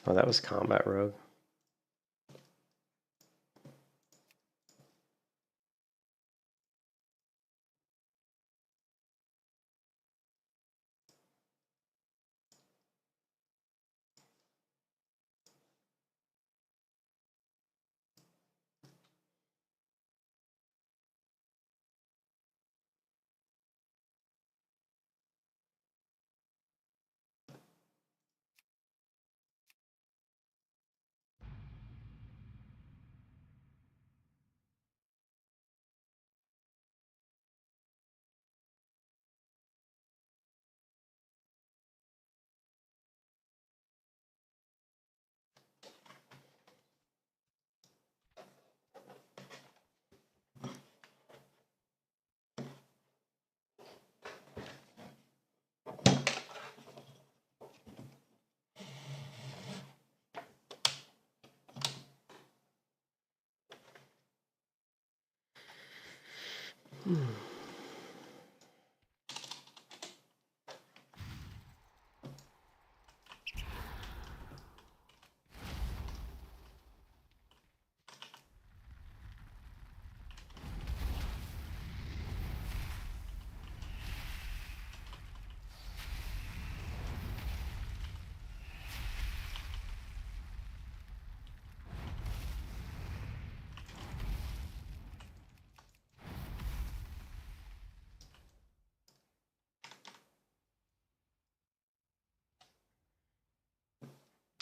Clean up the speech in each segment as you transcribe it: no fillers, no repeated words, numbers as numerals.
Oh, that was Combat Rogue.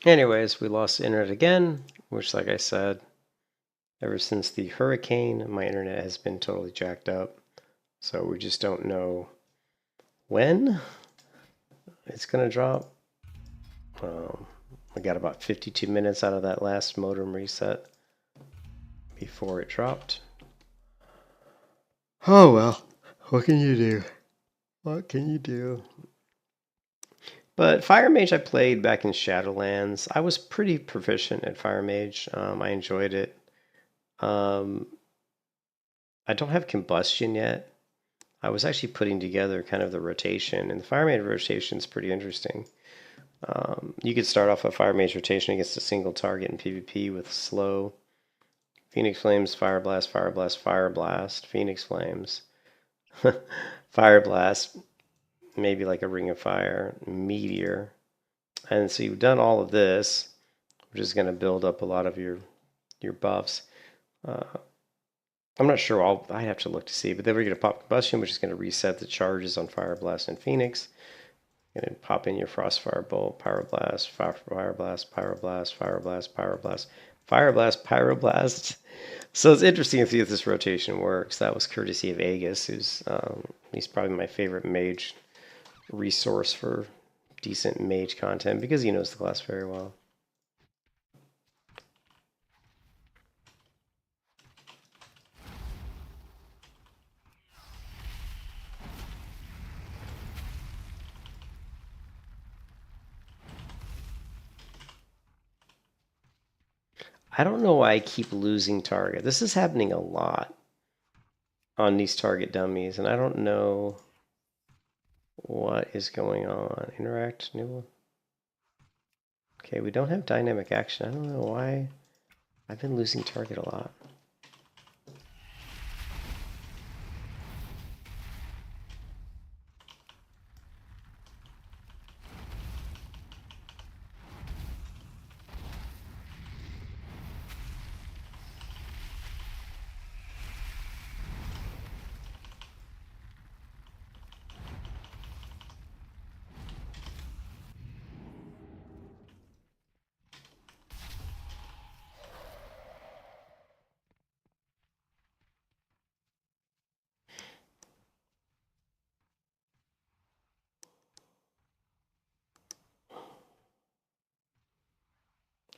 Anyways, we lost the internet again, which, like I said, ever since the hurricane, my internet has been totally jacked up. So we just don't know when it's going to drop. I got about 52 minutes out of that last modem reset before it dropped. Oh well, what can you do? What can you do? But Fire Mage I played back in Shadowlands. I was pretty proficient at Fire Mage. I enjoyed it. I don't have Combustion yet. I was actually putting together kind of the rotation, and the Fire Mage rotation is pretty interesting. You could start off a Fire Mage rotation against a single target in PvP with slow. Phoenix Flames, Fire Blast, Fire Blast, Fire Blast, Phoenix Flames, Fire Blast, maybe like a Ring of Fire, Meteor. And so you've done all of this, which is going to build up a lot of your buffs. I'm not sure, I'd have to look to see, but then we're going to pop Combustion, which is going to reset the charges on Fire Blast and Phoenix. You're going to pop in your Frostfire Bolt, Pyroblast, Pyroblast, Pyroblast, Pyroblast, Pyroblast, Fireblast, Pyroblast. So it's interesting to see if this rotation works. That was courtesy of Aegis, who's he's probably my favorite mage resource for decent mage content because he knows the class very well. I don't know why I keep losing target. This is happening a lot on these target dummies, and I don't know what is going on. Interact, new one. Okay, we don't have dynamic action. I don't know why I've been losing target a lot.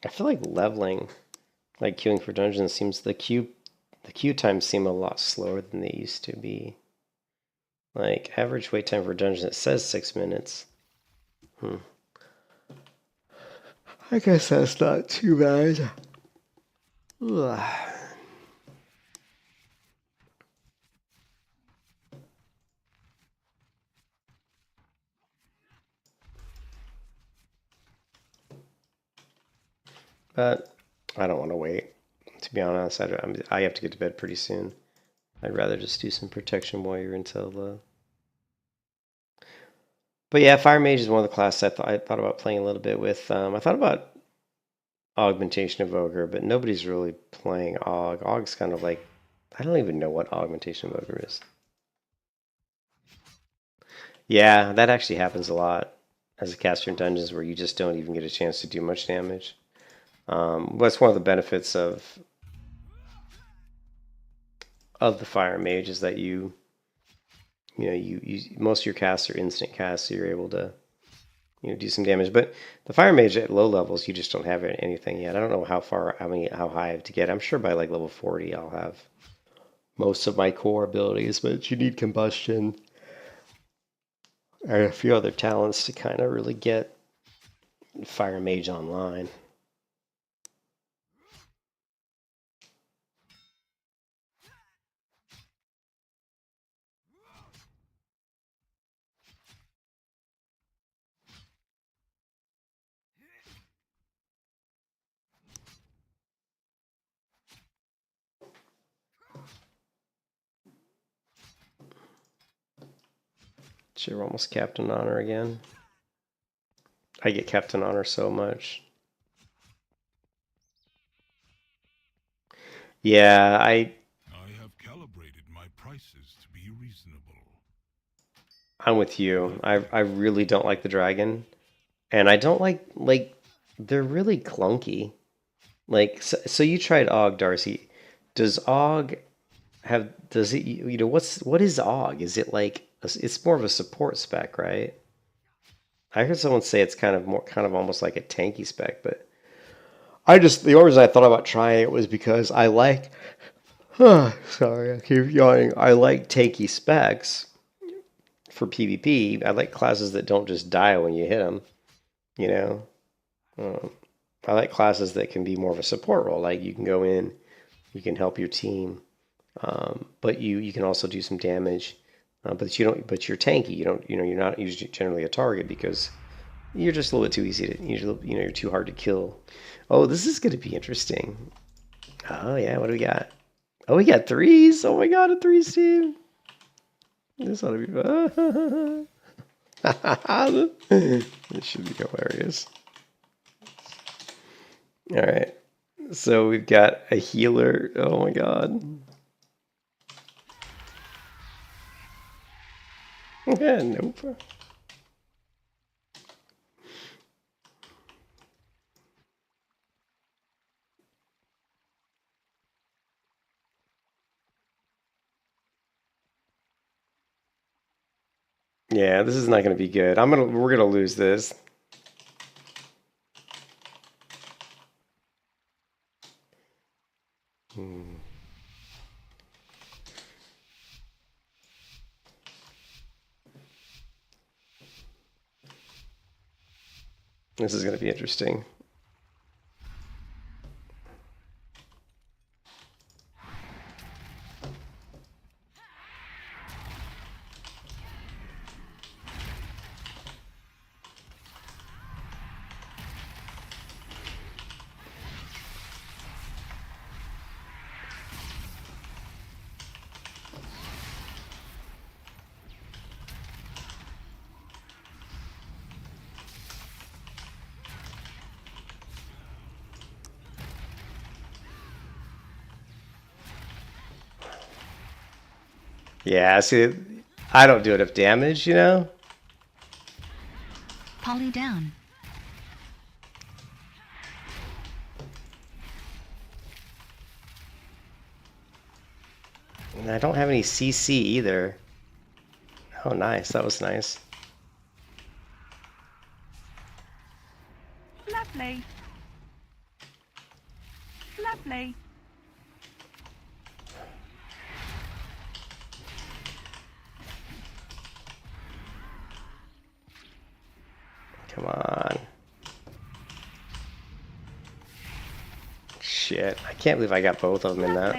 I feel like leveling, like queuing for dungeons, seems the queue times seem a lot slower than they used to be. Like average wait time for dungeons, it says 6 minutes. I guess that's not too bad. Ugh. But I don't want to wait. To be honest, I have to get to bed pretty soon. I'd rather just do some protection warrior until. But yeah, Fire Mage is one of the classes I thought about playing a little bit with. I thought about Augmentation of Ogre, but nobody's really playing Aug. Aug's kind of like, I don't even know what Augmentation of Ogre is. Yeah, that actually happens a lot as a caster in dungeons where you just don't even get a chance to do much damage. That's one of the benefits of the Fire Mage is that you most of your casts are instant casts, so you're able to do some damage. But the Fire Mage at low levels, you just don't have anything yet. I don't know how high I have to get. I'm sure by like level 40, I'll have most of my core abilities, but you need combustion and a few other talents to kind of really get Fire Mage online. Shit, we're almost Captain Honor again. I get Captain Honor so much. Yeah, I have calibrated my prices to be reasonable. I'm with you. I really don't like the dragon, and I don't like they're really clunky. Like so you tried Og, Darcy. Does Og does it what is Og? Is it like it's more of a support spec, right? I heard someone say it's kind of almost like a tanky spec, but the only reason I thought about trying it was because I like sorry, I keep yawning. I like tanky specs for PvP. I like classes that don't just die when you hit them, you know. I like classes that can be more of a support role. Like you can go in, you can help your team, but you can also do some damage. But you don't. But you're tanky. You don't. You're not usually generally a target because you're just a little bit too easy to. You're too hard to kill. Oh, this is going to be interesting. Oh yeah, what do we got? Oh, we got threes. Oh my god, a threes team. This ought to be fun. This should be hilarious. All right. So we've got a healer. Oh my god. Yeah, nope. Yeah, this is not going to be good. We're gonna lose this. This is going to be interesting. Yeah, see, I don't do enough damage, Polly down. And I don't have any CC either. Oh, nice. That was nice. Lovely. Lovely. Come on. Shit. I can't believe I got both of them in that.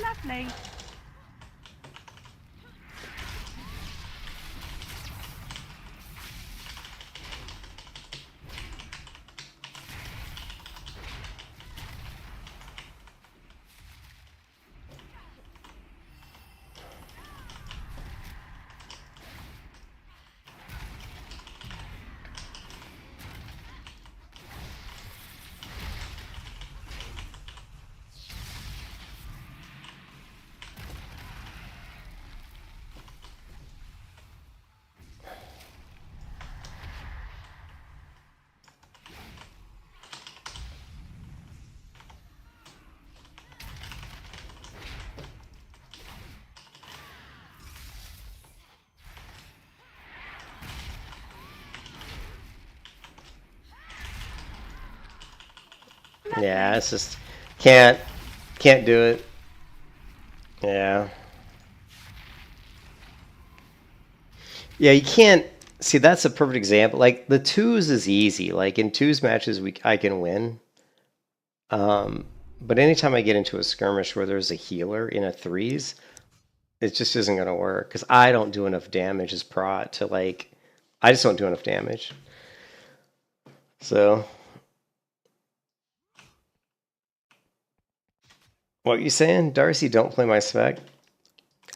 Lovely. Yeah, it's just can't can't do it. Yeah. Yeah, you can't see that's a perfect example. Like the twos is easy. Like in twos matches I can win. Um, but anytime I get into a skirmish where there's a healer in a threes, it just isn't gonna work because I don't do enough damage as prot to like I just don't do enough damage. So what you saying, Darcy? Don't play my spec.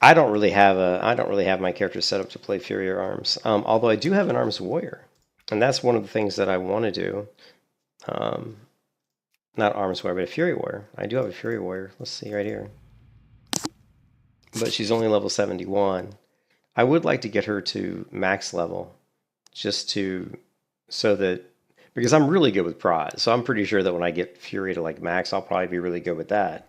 I don't really have my character set up to play Fury or Arms. Although I do have an Arms Warrior, and that's one of the things that I want to do. Um, not Arms Warrior, but a Fury Warrior. I do have a Fury Warrior. Let's see right here. But she's only level 71. I would like to get her to max level, just to so that because I'm really good with prot, so I'm pretty sure that when I get Fury to like max, I'll probably be really good with that.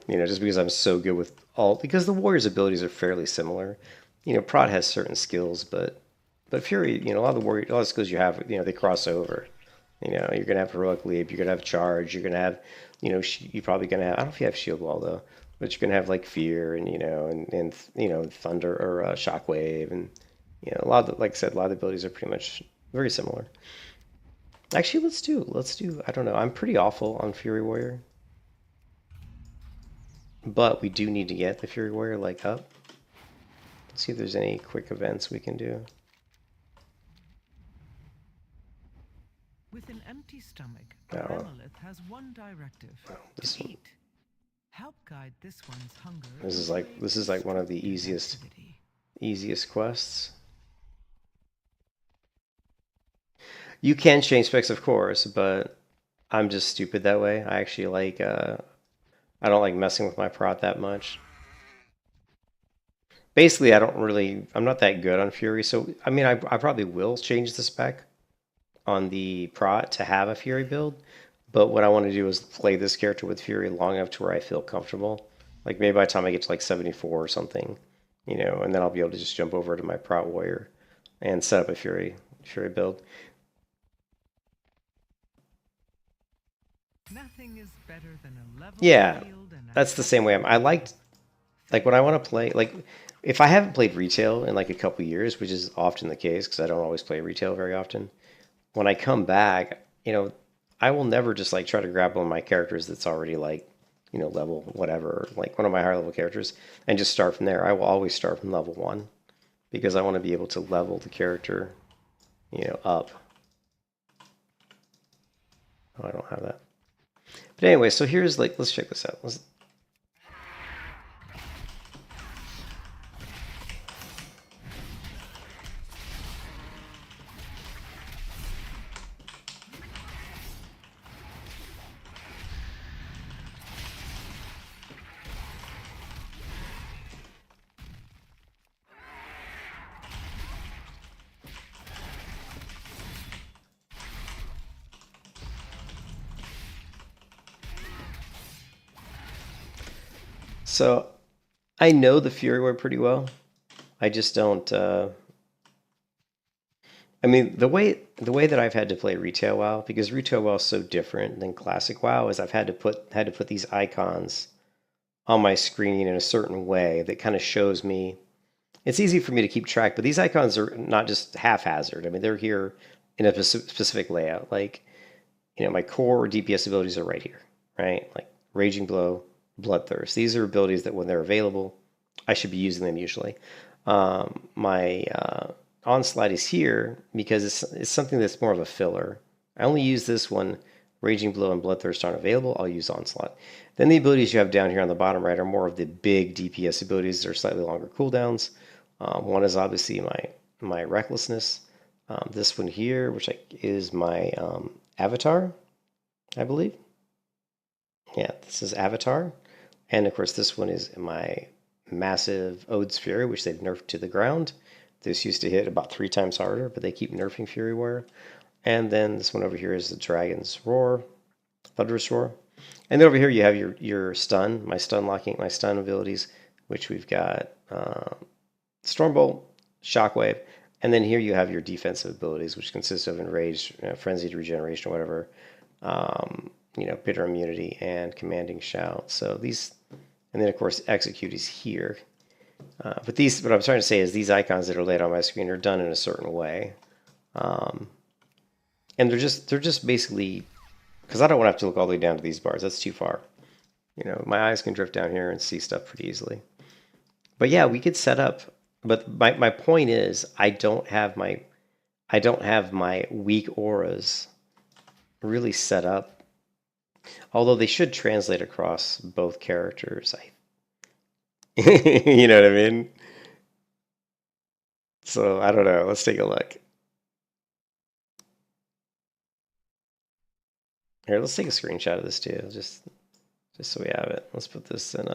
You know, just because I'm so good with alt, because the warrior's abilities are fairly similar. You know, prot has certain skills, but Fury, you know, a lot of the warrior, a lot of skills you have, you know, they cross over. You know, you're gonna have heroic leap, you're gonna have charge, you're gonna have, you know, you're probably gonna have. I don't know if you have shield wall though, but you're gonna have like fear and and you know thunder or shockwave and you know a lot of like I said, a lot of the abilities are pretty much very similar. Actually, let's do. I don't know. I'm pretty awful on Fury Warrior. But we do need to get the Fury Warrior like up. Let's see if there's any quick events we can do. With an empty stomach, Oh, a monolith has one directive: this to one. eat. Help guide this one's hunger. This is like one of the easiest quests. You can change specs, of course, but I'm just stupid that way. I actually like I don't like messing with my prot that much. Basically, I'm not that good on Fury, so I mean, I probably will change the spec on the prot to have a Fury build, but what I want to do is play this character with Fury long enough to where I feel comfortable. Like maybe by the time I get to like 74 or something, you know, and then I'll be able to just jump over to my prot warrior and set up a Fury build. Nothing is better than a level Yeah, field and that's the same way I liked like when I want to play like if I haven't played retail in like a couple years, which is often the case because I don't always play retail very often. When I come back, you know, I will never just like try to grab one of my characters that's already like, you know, level whatever, like one of my higher level characters and just start from there. I will always start from level 1 because I want to be able to level the character, you know, up. Oh, I don't have that. But anyway, so here's like, let's check this out. So I know the Fury War pretty well. I just don't. I mean, the way that I've had to play retail WoW because retail WoW is so different than classic WoW is I've had to put these icons on my screen in a certain way that kind of shows me. It's easy for me to keep track, but these icons are not just haphazard. I mean, they're here in a specific layout. Like, you know, my core DPS abilities are right here, right? Like Raging Blow, Bloodthirst. These are abilities that when they're available, I should be using them usually. My Onslaught is here because it's something that's more of a filler. I only use this when Raging Blow and Bloodthirst aren't available. I'll use Onslaught. Then the abilities you have down here on the bottom right are more of the big DPS abilities that are slightly longer cooldowns. One is obviously my Recklessness. This one here, which is my Avatar, I believe. Yeah, this is Avatar. And of course, this one is my massive Ode's Fury, which they've nerfed to the ground. This used to hit about 3 times harder, but they keep nerfing Fury Warrior. And then this one over here is the Dragon's Roar, Thunderous Roar. And then over here you have your stun, my stun abilities, which we've got Stormbolt, Shockwave, and then here you have your defensive abilities, which consist of Enraged, Frenzied Regeneration, or whatever. you know, bitter immunity and commanding shout. So these, and then of course execute is here. But these, what I'm trying to say is these icons that are laid on my screen are done in a certain way, and they're just basically, because I don't want to have to look all the way down to these bars. That's too far. You know, my eyes can drift down here and see stuff pretty easily. But yeah, we could set up. But my point is, I don't have my weak auras really set up. Although they should translate across both characters. You know what I mean? So I don't know. Let's take a look. Here, let's take a screenshot of this too, just so we have it. Let's put this in.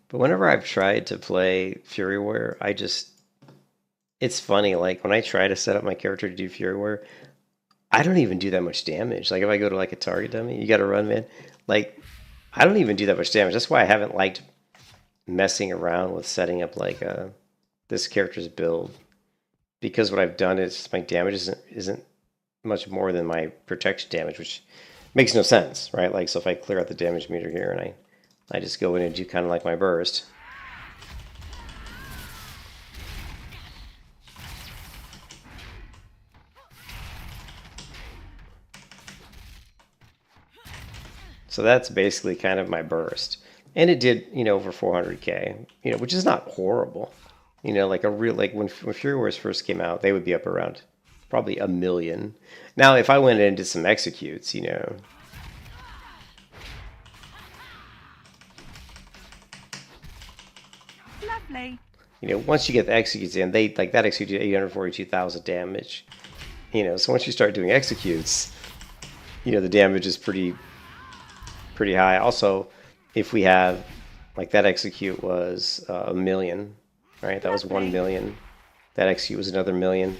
But whenever I've tried to play Fury Warrior, it's funny. Like when I try to set up my character to do Fury Warrior, I don't even do that much damage. Like if I go to like a target dummy, you got to run, man. Like I don't even do that much damage. That's why I haven't liked messing around with setting up like this character's build, because what I've done is my damage isn't much more than my protection damage, which makes no sense, right? Like so if I clear out the damage meter here and I just go in and do kind of like my burst. So that's basically kind of my burst. And it did, you know, over 400k, you know, which is not horrible. You know, like when Fury Wars first came out, they would be up around probably 1 million. Now, if I went in and did some executes, you know. Lovely. You know, once you get the executes in, they like that execute 842,000 damage. You know, so once you start doing executes, you know, the damage is pretty high. Also, if we have, like that execute was 1 million, right? That was 1 million. That execute was another 1 million.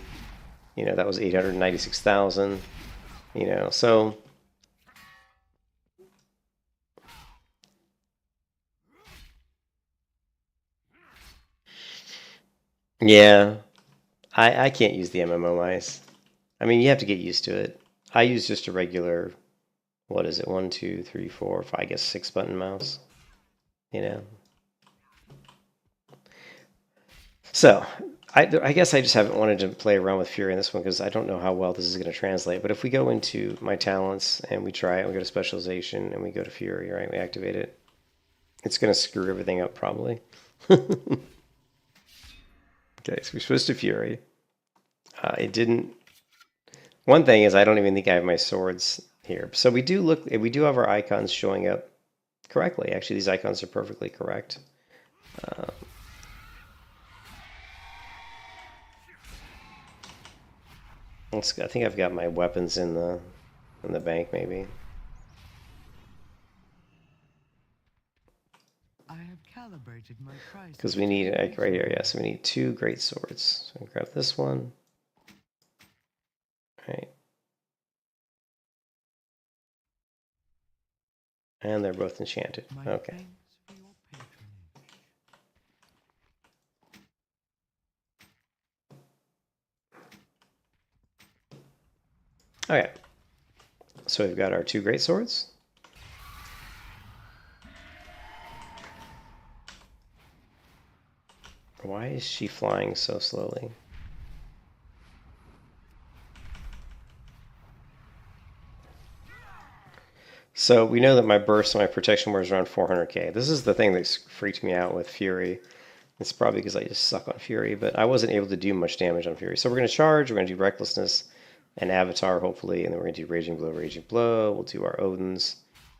You know, that was 896,000. You know, so yeah, I can't use the MMO mice. I mean, you have to get used to it. I use just a regular, what is it, 1, 2, 3, 4, 5, I guess 6 button mouse, you know. So I guess I just haven't wanted to play around with Fury in this one because I don't know how well this is going to translate. But if we go into my talents and we try it, we go to specialization and we go to Fury, right, we activate it, it's going to screw everything up probably. Okay, so we switched to Fury. It didn't. One thing is I don't even think I have my swords here. So we do have our icons showing up correctly. Actually, these icons are perfectly correct. I think I've got my weapons in the bank maybe. I have calibrated my price. Because we need, like right here, yeah, so we need 2 great swords. So we grab this one. Right. And they're both enchanted. Okay. Okay. So we've got our 2 great swords. Why is she flying so slowly? So we know that my burst and my protection was around 400k. This is the thing that freaked me out with Fury. It's probably because I just suck on Fury, but I wasn't able to do much damage on Fury. So we're going to charge, we're going to do Recklessness and Avatar, hopefully, and then we're going to do Raging Blow, Raging Blow. We'll do our Odins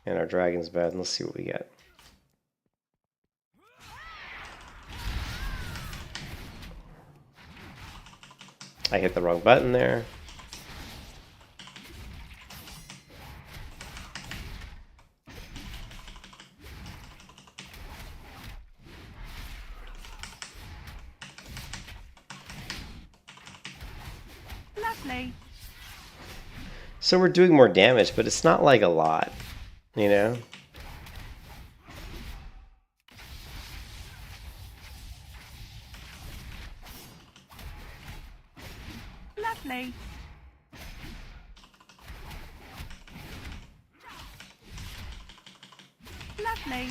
and our Dragon's Bed, and let's see what we get. I hit the wrong button there. Lovely. So we're doing more damage, but it's not like a lot, you know? Lovely. Lovely.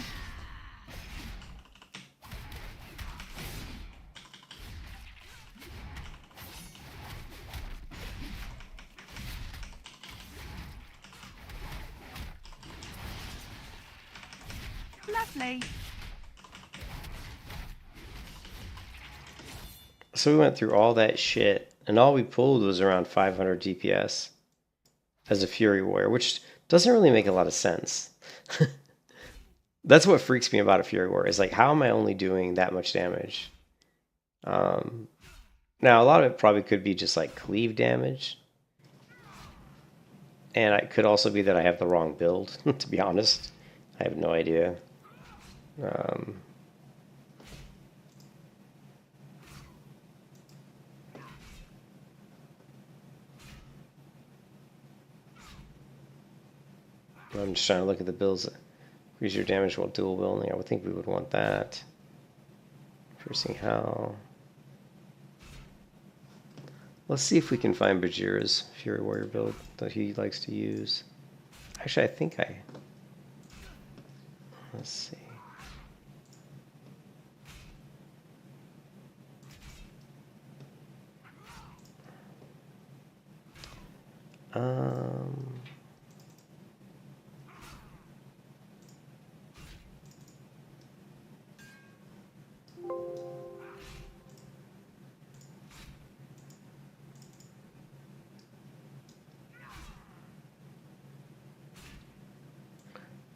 Lovely. So we went through all that shit, and all we pulled was around 500 DPS as a Fury Warrior, which doesn't really make a lot of sense. That's what freaks me about a Fury Warrior, is like, how am I only doing that much damage? Now, a lot of it probably could be just like cleave damage. And it could also be that I have the wrong build, to be honest. I have no idea. I'm just trying to look at the builds. Increase your damage while dual wielding. I would think we would want that. Piercing how. Let's see if we can find Bajira's Fury Warrior build that he likes to use. Actually, I think I... Let's see.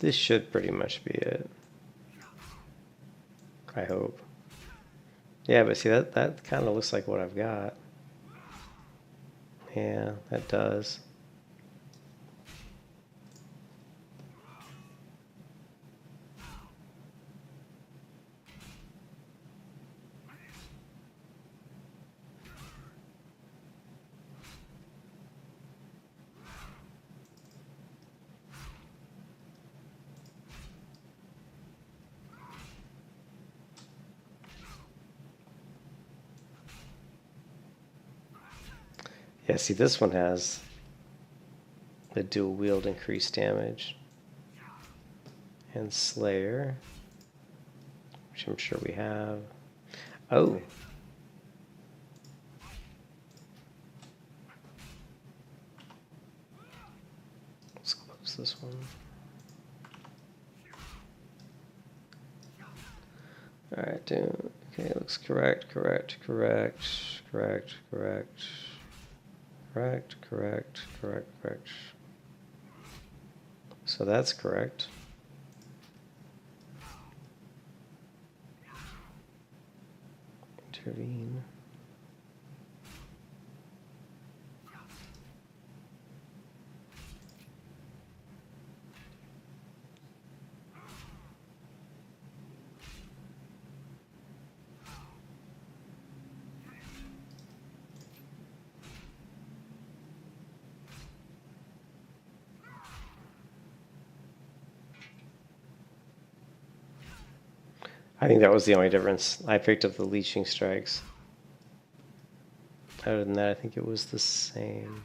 This should pretty much be it. I hope. Yeah, but see, that kind of looks like what I've got. Yeah, that does. Yeah, see, this one has the dual wield increased damage. And Slayer, which I'm sure we have. Oh. Let's close this one. Alright, dude. Okay, looks correct, correct, correct, correct, correct. Correct, correct, correct, correct. So that's correct. Intervene. I think that was the only difference. I picked up the leeching strikes. Other than that, I think it was the same.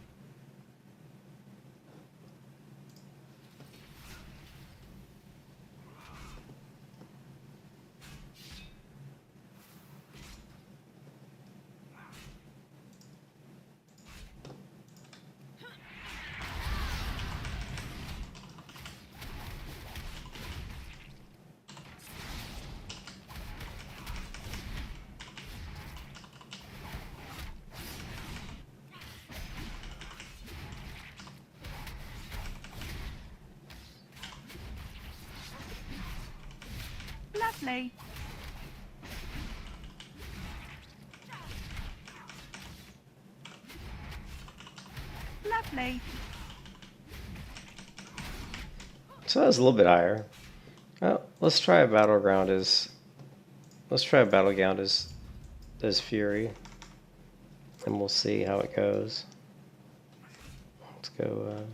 Lovely. Lovely. So that was a little bit higher. Well, let's try a battleground as Fury, and we'll see how it goes. Let's go.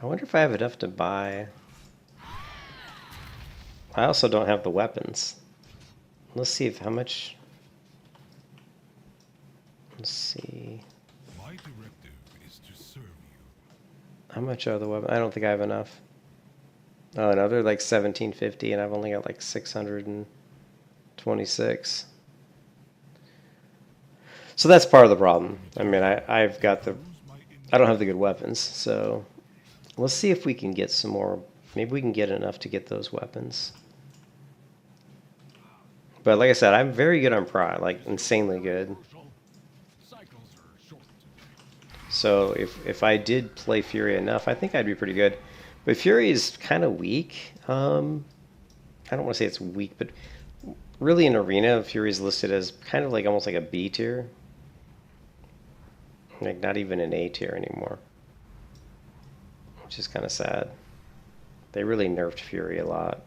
I wonder if I have enough to buy. I also don't have the weapons. Let's see if how much. Let's see. My directive is to serve you. How much are the weapons? I don't think I have enough. Oh no, they're like 1750 and I've only got like 626. So that's part of the problem. I mean, I've got the, I don't have the good weapons, so let's see if we can get some more. Maybe we can get enough to get those weapons. But like I said, I'm very good on prod, like insanely good. So if I did play Fury enough, I think I'd be pretty good. But Fury is kind of weak. I don't want to say it's weak, but really in Arena, Fury is listed as kind of like almost like a B tier. Like not even an A tier anymore. Which is kind of sad. They really nerfed Fury a lot.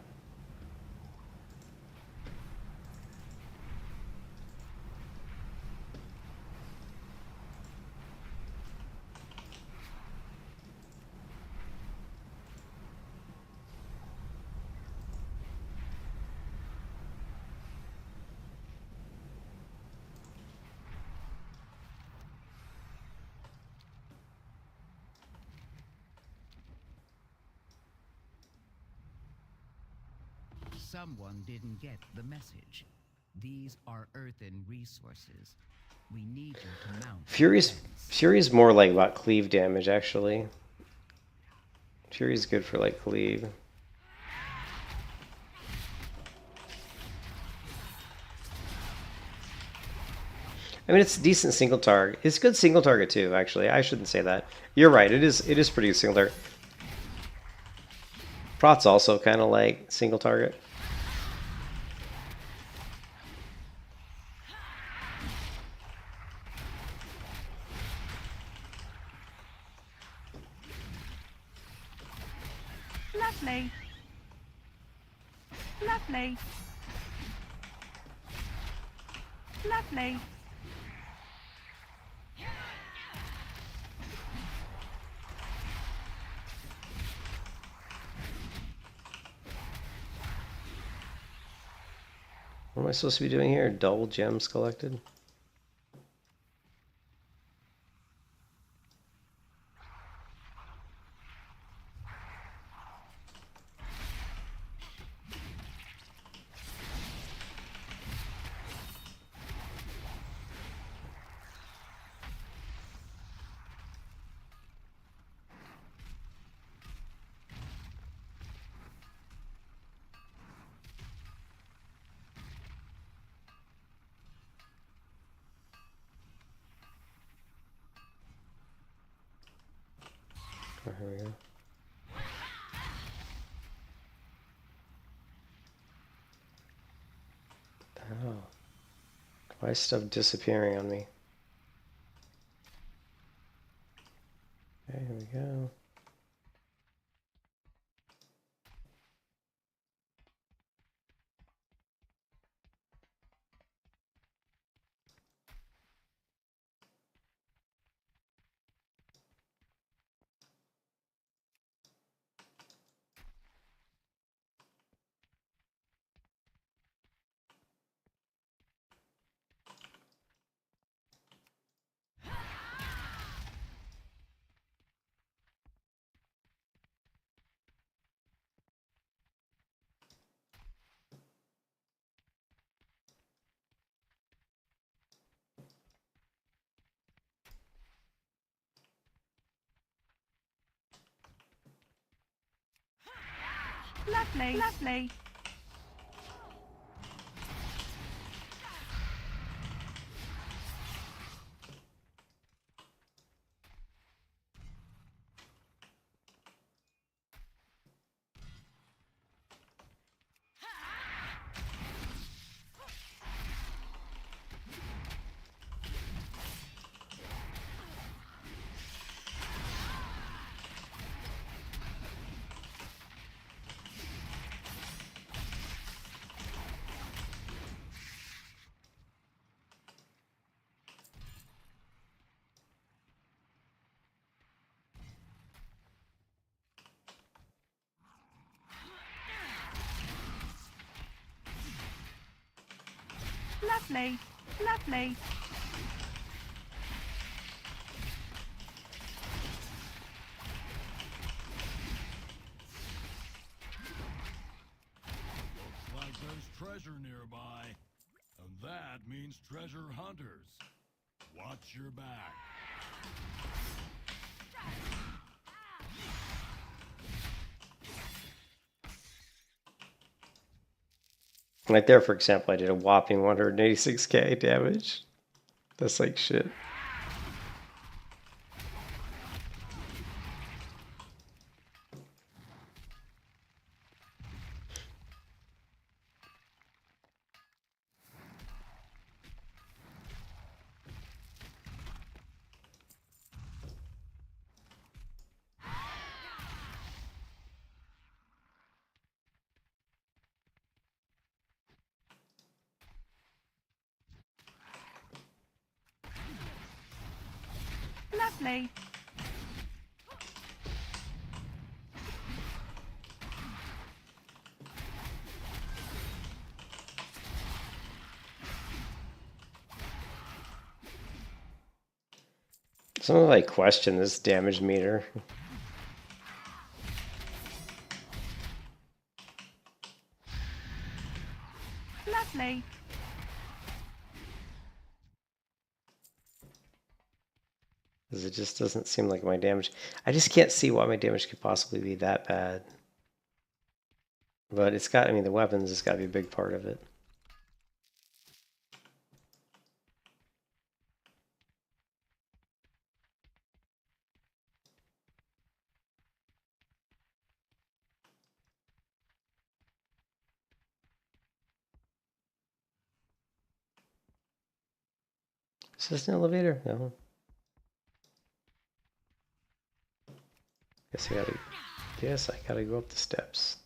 Someone didn't get the message. These are earthen resources. We need you to mount. Fury's more like about cleave damage actually. Fury's good for like cleave. I mean, it's decent single target. It's good single target too, actually. I shouldn't say that. You're right. It is pretty good single target. Prot's also kind of like single target. Lovely. Lovely. Lovely. What am I supposed to be doing here? Double gems collected? Oh, here we go. Oh. Why is stuff disappearing on me? Okay, here we go. Lovely. Lovely. Lovely. Lovely. Like there's treasure nearby. And that means treasure hunters. Watch your back. Right there, for example, I did a whopping 186k damage. That's like shit. Lovely. Someone like question this damage meter. Lovely. Because it just doesn't seem like my damage. I just can't see why my damage could possibly be that bad. But it's got, I mean, the weapons has got to be a big part of it. Is this an elevator? No. Guess I gotta go up the steps.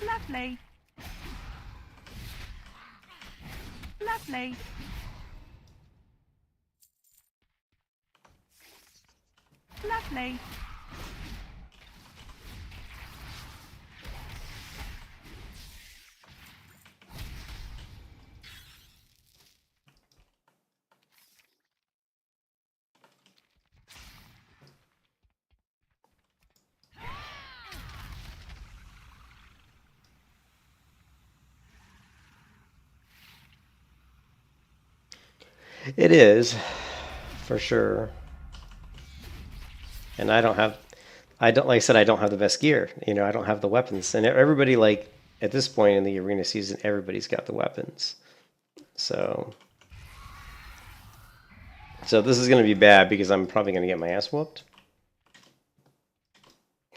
Lovely. Lovely. Lovely. It is, for sure. And I don't, like I said, I don't have the best gear. You know, I don't have the weapons. And everybody, like, at this point in the arena season, everybody's got the weapons. So this is going to be bad because I'm probably going to get my ass whooped.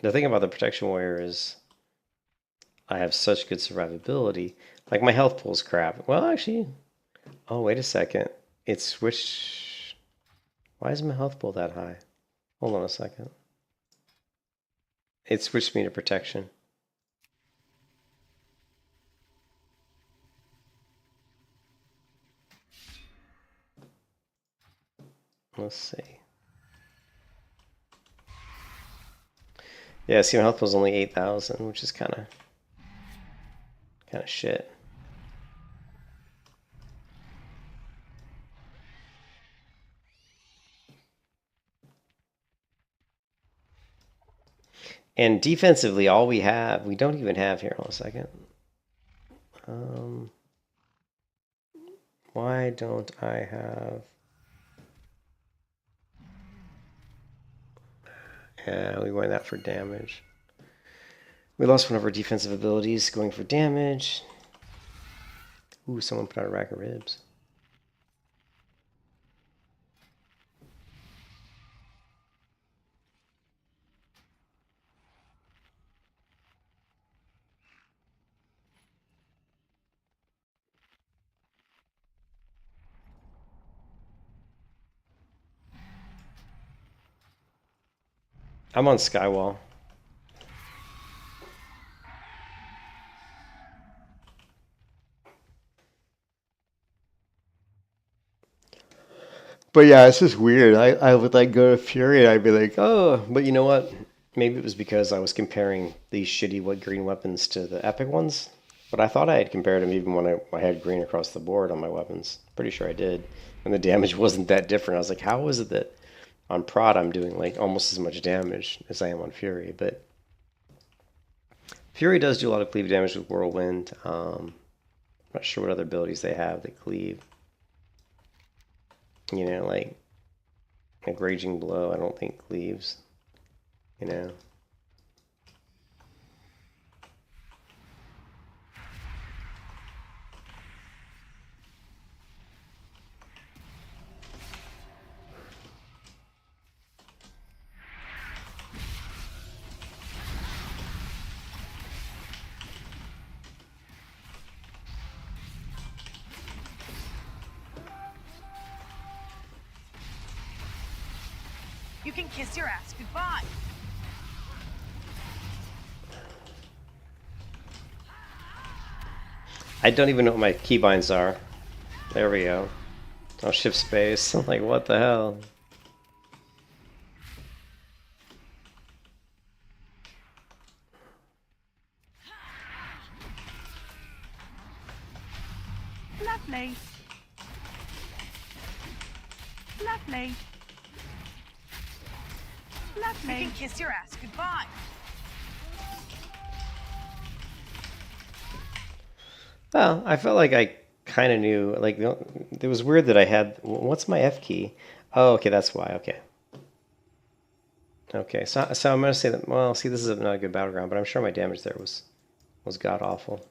The thing about the Protection Warrior is I have such good survivability. Like, my health pool's crap. Well, actually, oh, wait a second. It switched. Why is my health pool that high? Hold on a second. It switched me to protection. Let's see. Yeah, see, my health pool's only 8,000, which is kind of shit. And defensively, all we don't even have here. Hold on a second. Why don't I have? Yeah, we went that for damage. We lost one of our defensive abilities going for damage. Ooh, someone put out a rack of ribs. I'm on Skywall. But yeah, it's just weird. I would like go to Fury and I'd be like, oh, but you know what? Maybe it was because I was comparing these shitty green weapons to the epic ones. But I thought I had compared them even when I had green across the board on my weapons. Pretty sure I did. And the damage wasn't that different. I was like, how is it that on Prod I'm doing like almost as much damage as I am on Fury? But Fury does do a lot of cleave damage with Whirlwind. I'm not sure what other abilities they have that cleave. You know, like Raging Blow, I don't think cleaves. You know. You can kiss your ass goodbye. I don't even know what my keybinds are. There we go. Oh, shift space. I'm like, what the hell? Lovely. Lovely. You Lovely. can kiss your ass goodbye. Well, I felt like I kind of knew. Like, it was weird that I had. What's my F key? Oh, okay, that's why. Okay. Okay, so I'm gonna say that. Well, see, this is not a good battleground, but I'm sure my damage there was god awful.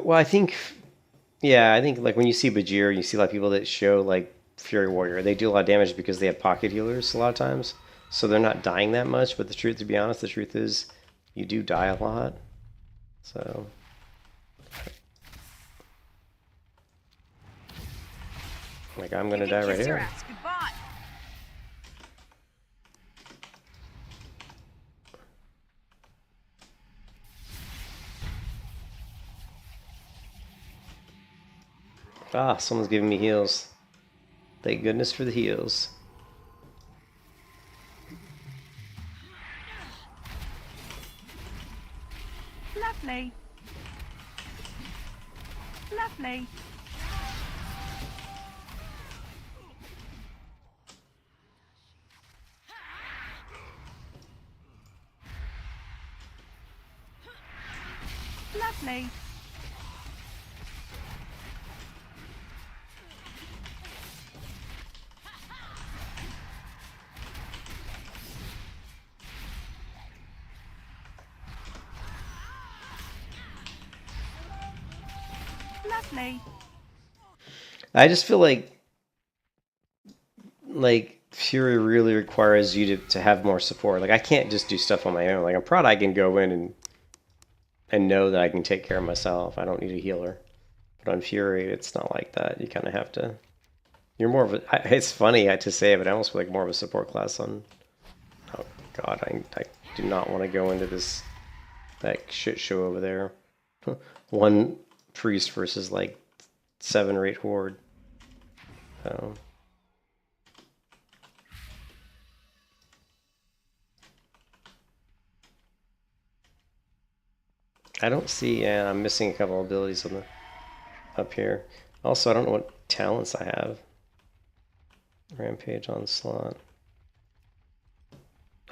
Well, I think, yeah, I think like when you see Bajir, you see a lot of people that show like Fury Warrior, they do a lot of damage because they have pocket healers a lot of times, so they're not dying that much. But the truth, to be honest, the truth is, you do die a lot. So, like, I'm gonna die right Kiss your here. ass goodbye. Ah, someone's giving me heals. Thank goodness for the heals. Lovely. Lovely. Lovely. Lovely. I just feel like Fury really requires you to have more support. Like, I can't just do stuff on my own. Like, I'm proud I can go in and know that I can take care of myself. I don't need a healer. But on Fury, it's not like that. You kind of have to. You're more of a. It's funny to say it, but I almost feel like more of a support class on. Oh God, I do not want to go into that shit show over there. One priest versus like 7 or 8 horde. So. I don't see. Yeah, I'm missing a couple of abilities on the up here. Also, I don't know what talents I have. Rampage, Onslaught.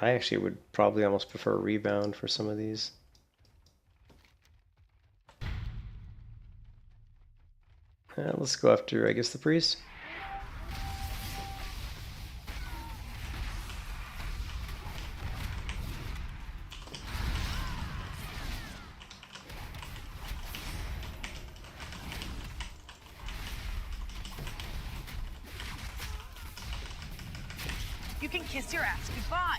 I actually would probably almost prefer Rebound for some of these. Let's go after, I guess, the Priest. You can kiss your ass goodbye.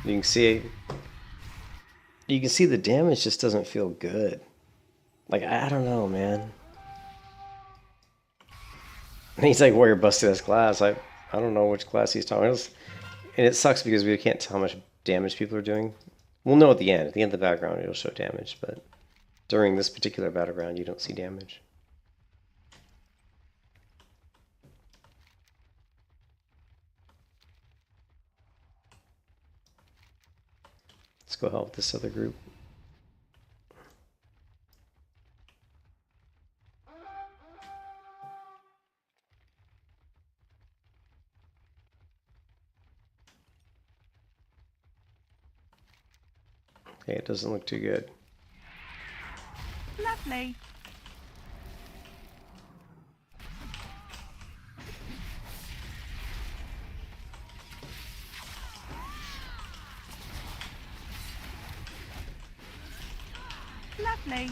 You can see the damage just doesn't feel good. Like, I don't know, man. He's like warrior busted ass class. I don't know which class he's talking about. And it sucks because we can't tell how much damage people are doing. We'll know at the end. At the end of the battleground, it'll show damage, but during this particular battleground, you don't see damage. Let's go help this other group. Okay, it doesn't look too good. Lovely. Lovely.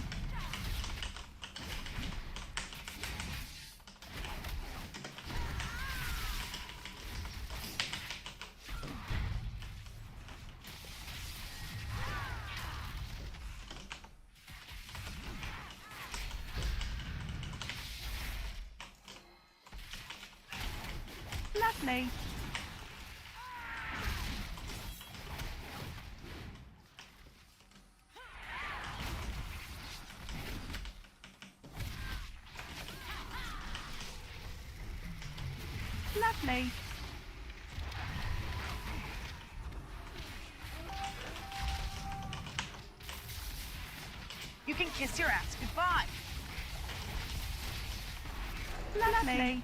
Lovely. Lovely. You can kiss your ass goodbye. Lovely.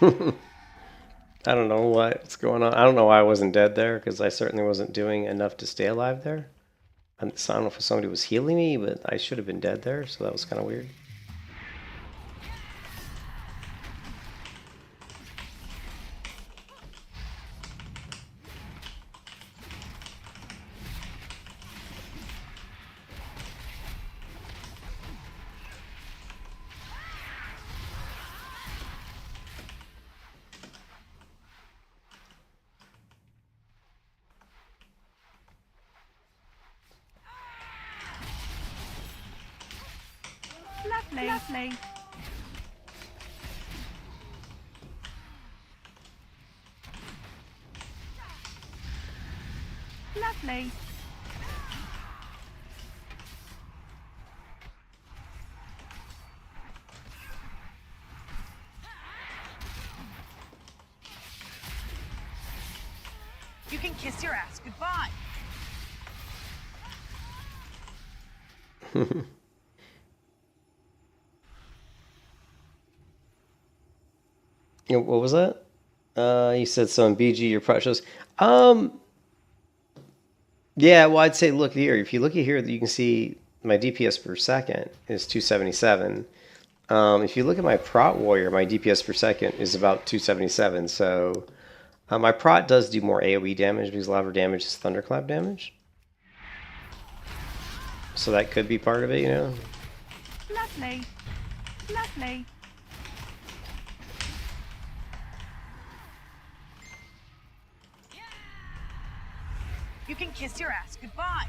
I don't know what's going on. I don't know why I wasn't dead there, because I certainly wasn't doing enough to stay alive there. So I don't know if somebody was healing me, but I should have been dead there, so that was kind of weird. Lovely. Lovely. Lovely. You can kiss your ass goodbye. What was that? You said so in BG, your precious. Yeah, well, I'd say look here. If you look at here, you can see my DPS per second is 277. If you look at my Prot Warrior, my DPS per second is about 277. So my Prot does do more AoE damage because a lot of her damage is Thunderclap damage. So that could be part of it, you know? Lovely. Lovely. You can kiss your ass goodbye.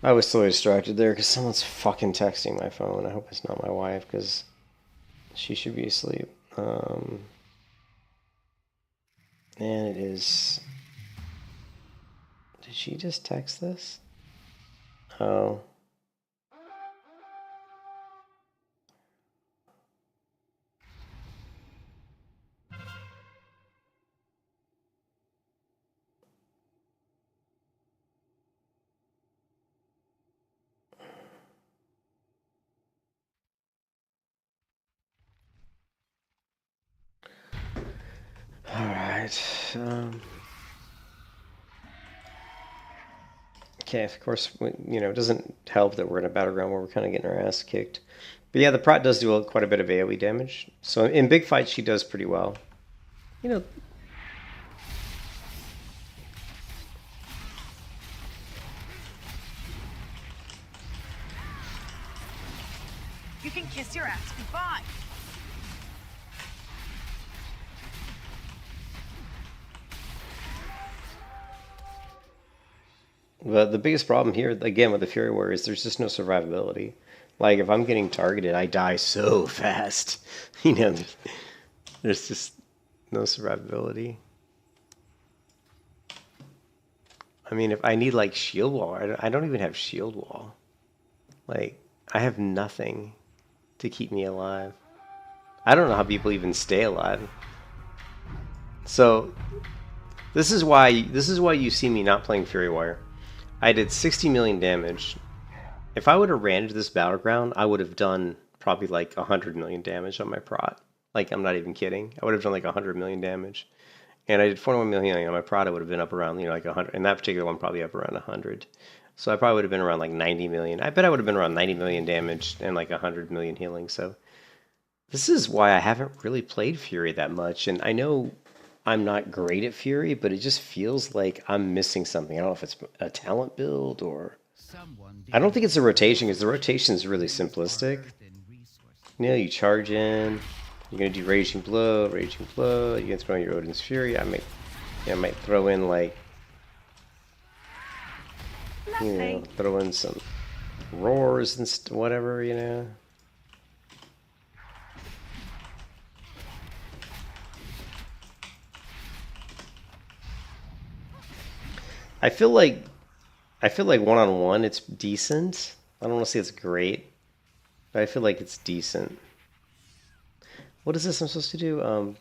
I was totally distracted there because someone's fucking texting my phone. I hope it's not my wife because she should be asleep. And it is... Did she just text this? Oh. All right. Okay, of course, you know, it doesn't help that we're in a battleground where we're kind of getting our ass kicked. But yeah, the Prot does do quite a bit of AoE damage. So in big fights, she does pretty well. You know... You can kiss your ass goodbye. But the biggest problem here, again, with the Fury Warrior is there's just no survivability. Like, if I'm getting targeted, I die so fast. You know, there's just no survivability. I mean, if I need, like, shield wall, I don't even have shield wall. Like, I have nothing to keep me alive. I don't know how people even stay alive. So, this is why you see me not playing Fury Warrior. I did 60 million damage. If I would have ran into this battleground, I would have done probably like 100 million damage on my prot. Like, I'm not even kidding. I would have done like 100 million damage. And I did 41 million on my prot. I would have been up around, like 100. And that particular one probably up around 100. So I probably would have been around like 90 million. I bet I would have been around 90 million damage and like 100 million healing. So this is why I haven't really played Fury that much. And I know I'm not great at Fury, but it just feels like I'm missing something. I don't know if it's a talent build or... I don't think it's a rotation, because the rotation is really simplistic. You know, you charge in, you're going to do Raging Blow, you're going to throw in your Odin's Fury. I might throw in, like, you know, throw in some roars and whatever, you know. I feel like one-on-one it's decent. I don't want to say it's great, but I feel like it's decent. What is this I'm supposed to do?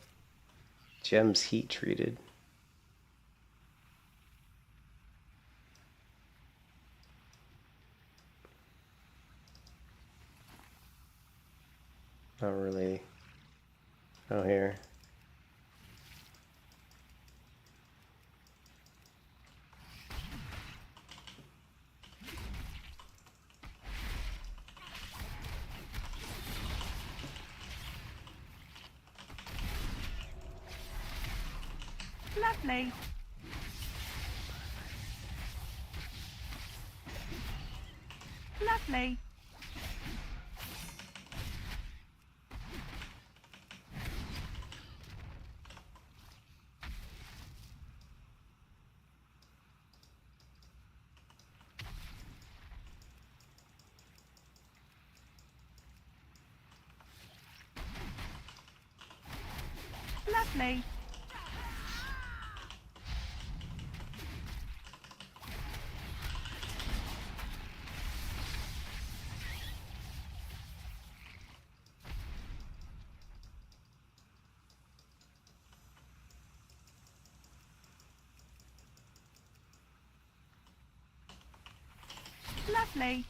Gems heat treated. Not really. Oh, here. Lovely. Lovely. Lovely. Lovely.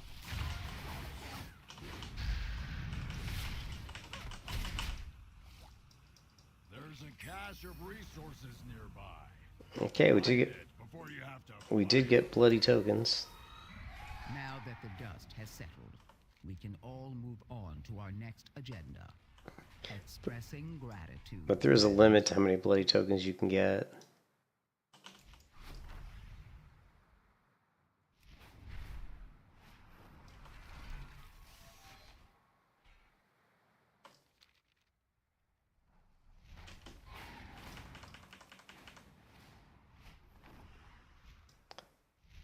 There's a cache of resources nearby. Okay, we Before you have to did get bloody tokens. Now that the dust has settled, we can all move on to our next agenda. Expressing gratitude. But there is a limit to how many bloody tokens you can get.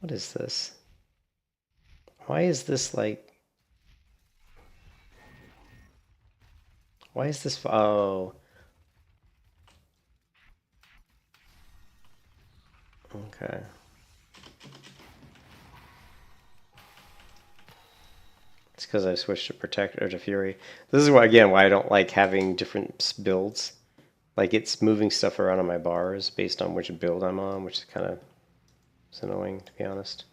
What is this? Why is this like... Why is this... Oh. Okay. It's because I switched to Protect or to Fury. This is why, again, why I don't like having different builds. Like, it's moving stuff around on my bars based on which build I'm on, which is kind of... It's annoying, to be honest.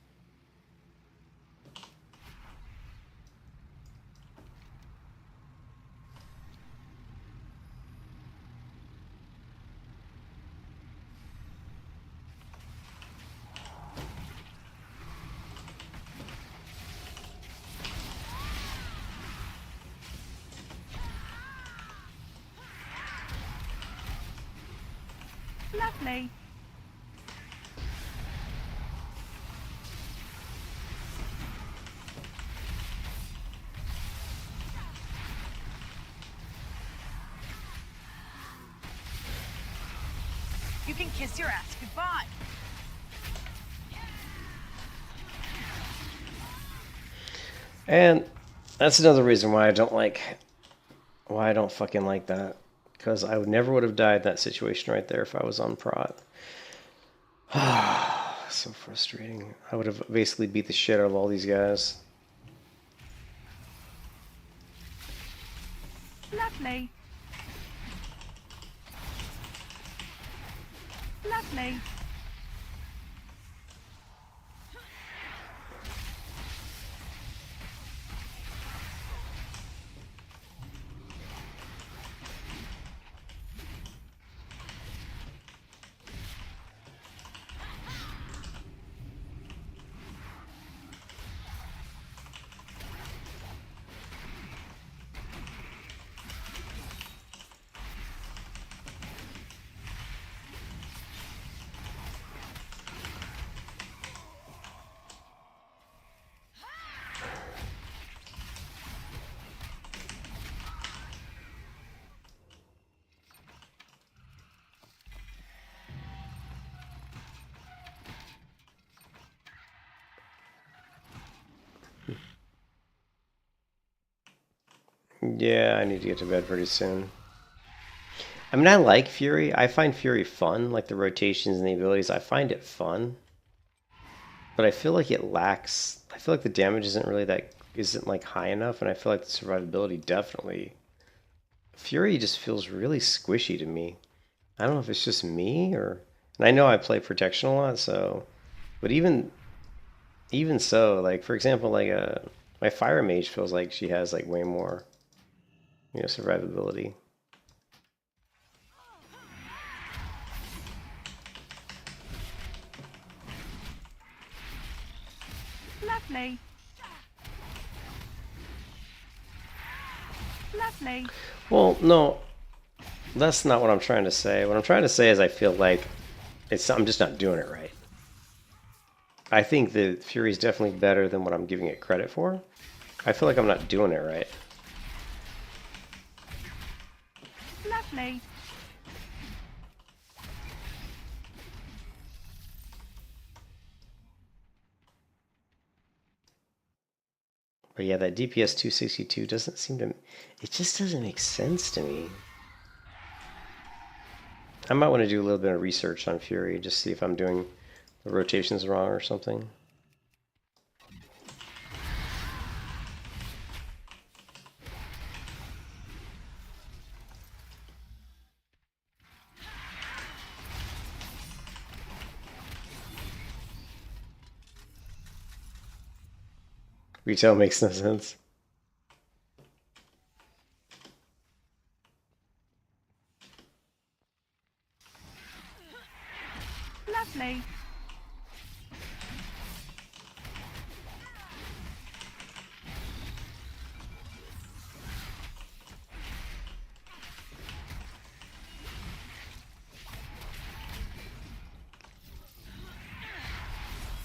Lovely. You can kiss your ass goodbye. And that's another reason why I don't fucking like that. Because I never would have died in that situation right there if I was on prot. So frustrating. I would have basically beat the shit out of all these guys. Lovely. Lovely. Yeah, I need to get to bed pretty soon. I mean, I like Fury. I find Fury fun, like the rotations and the abilities. I find it fun. But I feel like it lacks... I feel like the damage isn't like high enough, and I feel like the survivability definitely... Fury just feels really squishy to me. I don't know if it's just me, or... And I know I play protection a lot, so... But even so, like, for example, like, my Fire Mage feels like she has, like, way more... survivability. Lovely. Lovely. Well, no, that's not what I'm trying to say. What I'm trying to say is I feel like I'm just not doing it right. I think the Fury is definitely better than what I'm giving it credit for. I feel like I'm not doing it right. Lovely. But yeah, that DPS 262 doesn't seem to... It just doesn't make sense to me. I might want to do a little bit of research on Fury, just see if I'm doing the rotations wrong or something. Retail makes no sense. Lovely.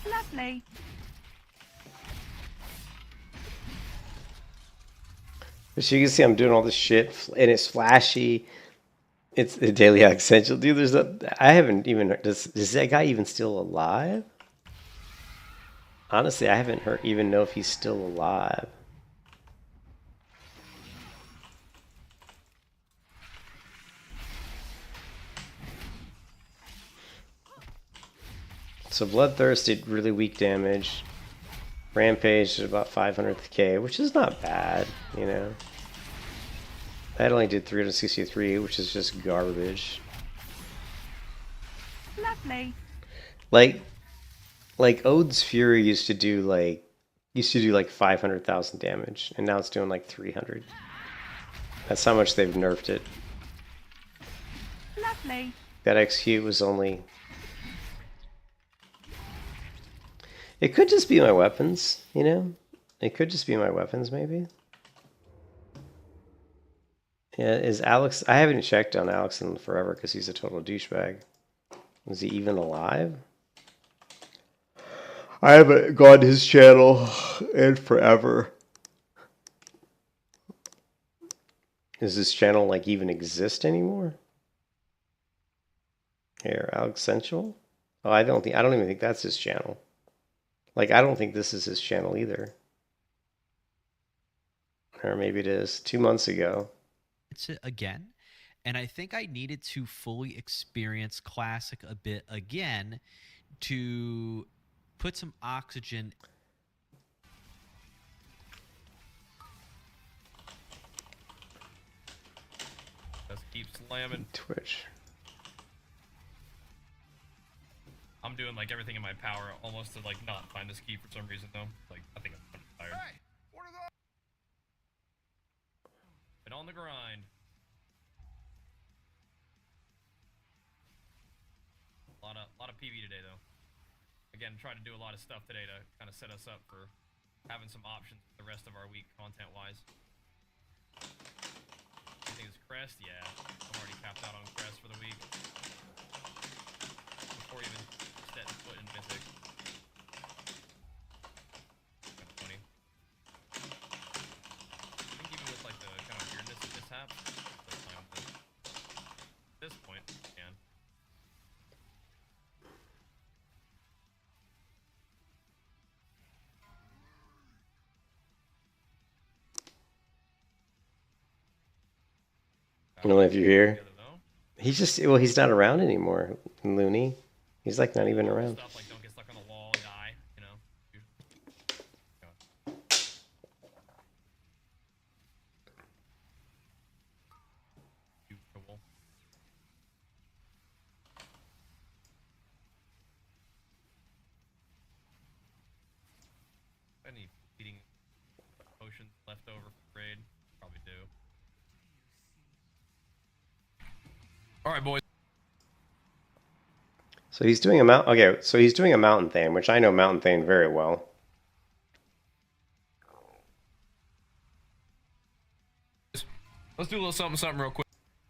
Lovely. So you can see I'm doing all this shit, and it's flashy. It's a daily essential, dude. I haven't even... Is that guy even still alive? Honestly, I haven't even know if he's still alive. So Bloodthirst did really weak damage. Rampage did about 500k, which is not bad, you know. That only did 363, which is just garbage. Lovely. Like Ode's Fury used to do like 500,000 damage, and now it's doing like 300. That's how much they've nerfed it. Lovely. That execute was only... It could just be my weapons, you know? It could just be my weapons, maybe. Yeah, is Alex... I haven't checked on Alex in forever because he's a total douchebag. Is he even alive? I haven't gone to his channel in forever. Does this channel, like, even exist anymore? Here, Alex Sensual? Oh, I don't even think that's his channel. Like, I don't think this is his channel either. Or maybe it is. 2 months ago. It's it again, and I think I needed to fully experience Classic a bit again to put some oxygen. Just keep slamming. Twitch. I'm doing like everything in my power almost to like not find this key for some reason though. Like I think I'm tired. Hey, what are those? Been on the grind. A lot of PV today though. Again, trying to do a lot of stuff today to kind of set us up for having some options for the rest of our week content wise. You think it's Crest? Yeah. I'm already capped out on Crest for the week. Before even setting foot in Mythic. Kind of funny. I think even with like the kind of weirdness of mishaps, at this point, man. I don't know if you're here. He's just, well, he's not around anymore, Looney. He's like not even around. Stuff like don't get stuck on the wall and die, you know. Usual. Any eating potions left over for raid? Probably do. Alright, boys. So he's doing a okay, so he's doing a Mountain Thane, which I know Mountain Thane very well. Let's do a little something real quick.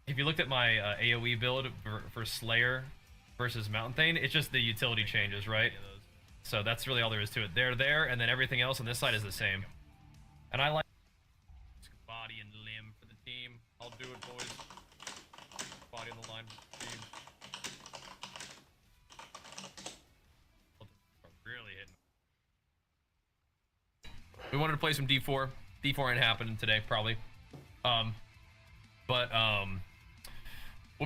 If you looked at my AoE build for Slayer versus Mountain Thane, it's just the utility changes, right? So that's really all there is to it. They're there, and then everything else on this side is the same. And I like body and limb for the team. I'll do it, boys. Body on the line for the team. Really hitting. We wanted to play some D4. D4 ain't happening today, probably. We'll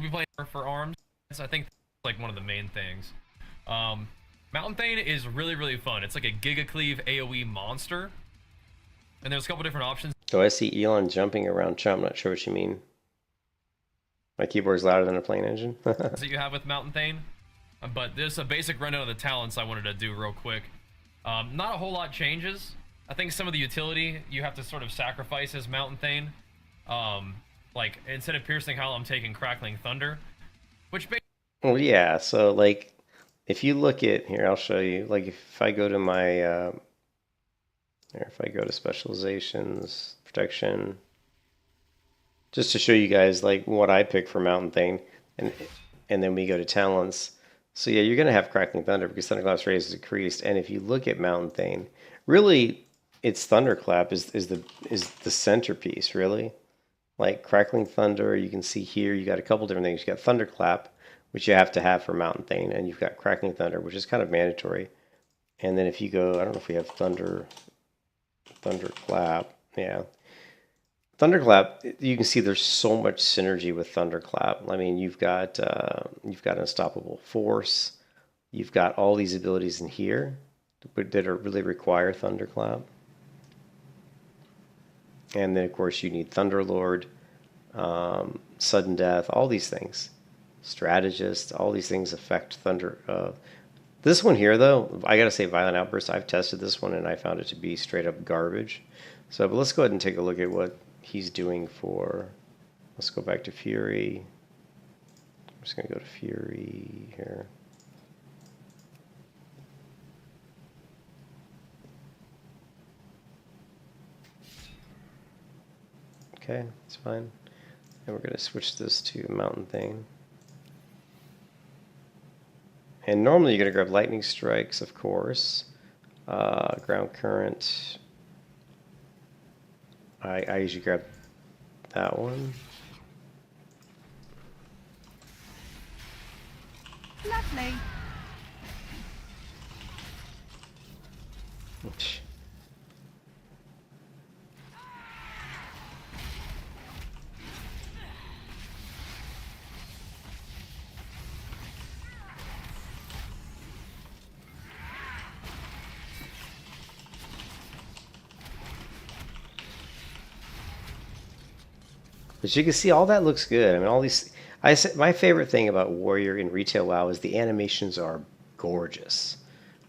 be playing for arms. I think that's like one of the main things. Mountain Thane is really fun. It's like a Giga Cleave AoE monster. And there's a couple different options. Oh, I see Elon jumping around. I'm not sure what you mean. My keyboard's louder than a plane engine. That you have with Mountain Thane. But there's a basic rundown of the talents I wanted to do real quick. Not a whole lot changes. I think some of the utility you have to sort of sacrifice as Mountain Thane. Like, instead of Piercing Howl, I'm taking Crackling Thunder. Which well, yeah, so, like, if you look at... Here, I'll show you. Like, if I go to my... Here, if I go to Specializations, Protection... Just to show you guys, like, what I pick for Mountain Thane. And then we go to Talents. So, yeah, you're going to have Crackling Thunder because Thunderclap's rate is decreased. And if you look at Mountain Thane, really, its Thunderclap is the centerpiece, really. Like Crackling Thunder, you can see here, you got a couple different things. You got Thunderclap, which you have to have for Mountain Thane, and you've got Crackling Thunder, which is kind of mandatory. And then if you go, I don't know if we have Thunderclap, yeah. Thunderclap, you can see there's so much synergy with Thunderclap. I mean, you've got Unstoppable Force, you've got all these abilities in here that are really require Thunderclap. And then, of course, you need Thunderlord, Sudden Death, all these things. Strategist, all these things affect Thunder. This one here, though, I got to say Violent Outburst. I've tested this one, and I found it to be straight up garbage. So, but let's go ahead and take a look at what he's doing for... Let's go back to Fury. I'm just going to go to Fury here. Okay, that's fine. And we're going to switch this to Mountain Thane. And normally you're going to grab Lightning Strikes, of course. Ground Current. I usually grab that one. Lovely. But you can see all that looks good. I mean, all these. I said my favorite thing about Warrior in retail WoW is the animations are gorgeous.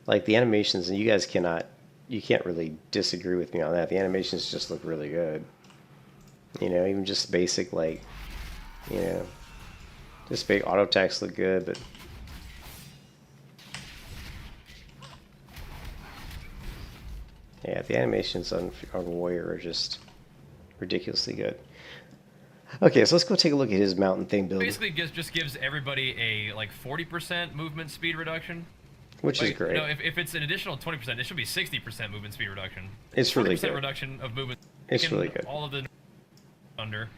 Like the animations, and you can't really disagree with me on that. The animations just look really good. You know, even just basic like, you know, just big auto attacks look good, but. Yeah, the animations on Warrior are just ridiculously good. Okay, so let's go take a look at his mountain thing build. Basically, just gives everybody a like 40% movement speed reduction. Which is Like, great. You know, if it's an additional 20%, it should be 60% movement speed reduction. It's really 40% good. reduction of movement. It's really good. All of the under,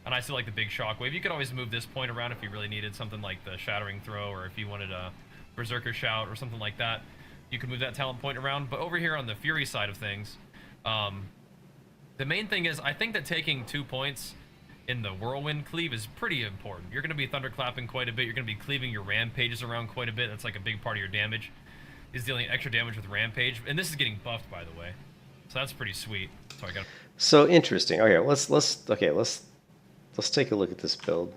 and I still like the big shockwave. You could always move this point around if you really needed something like the shattering throw, or if you wanted a berserker shout or something like that. You can move that talent point around. But over here on the fury side of things, the main thing is I think that taking 2 points in the whirlwind cleave is pretty important. You're going to be thunderclapping quite a bit. You're going to be cleaving your rampages around quite a bit. That's like a big part of your damage, is dealing extra damage with rampage. And this is getting buffed, by the way, so that's pretty sweet. So interesting. Okay, let's take a look at this build.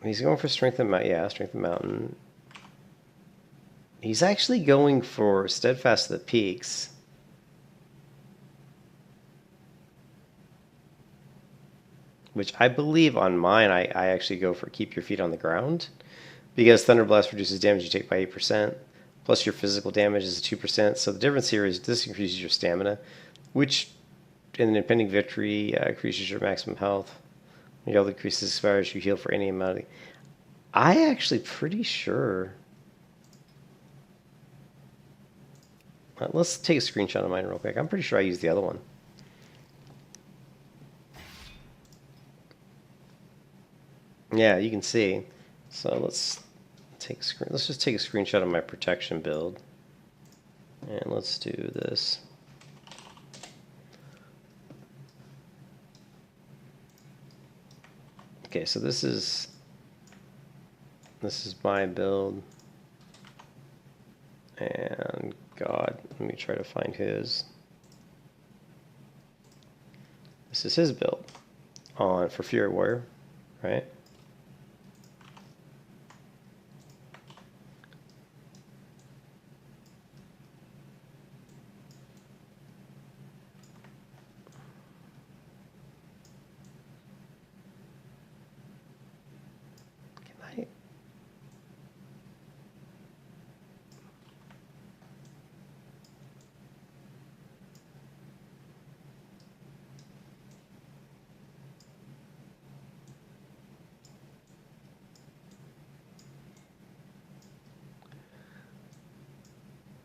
He's going for strength of mountain. He's actually going for steadfast of the peaks. Which I believe on mine, I actually go for keep your feet on the ground, because Thunder Blast reduces damage you take by 8%, plus your physical damage is 2%. So the difference here is this increases your stamina, which in an impending victory increases your maximum health. Your health increases as far as you heal for any amount. I actually pretty sure. Let's take a screenshot of mine real quick. I'm pretty sure I used the other one. Yeah, you can see. So let's just take a screenshot of my protection build, and let's do this. Okay, so this is my build, and God, let me try to find his. This is his build for Fury Warrior, right?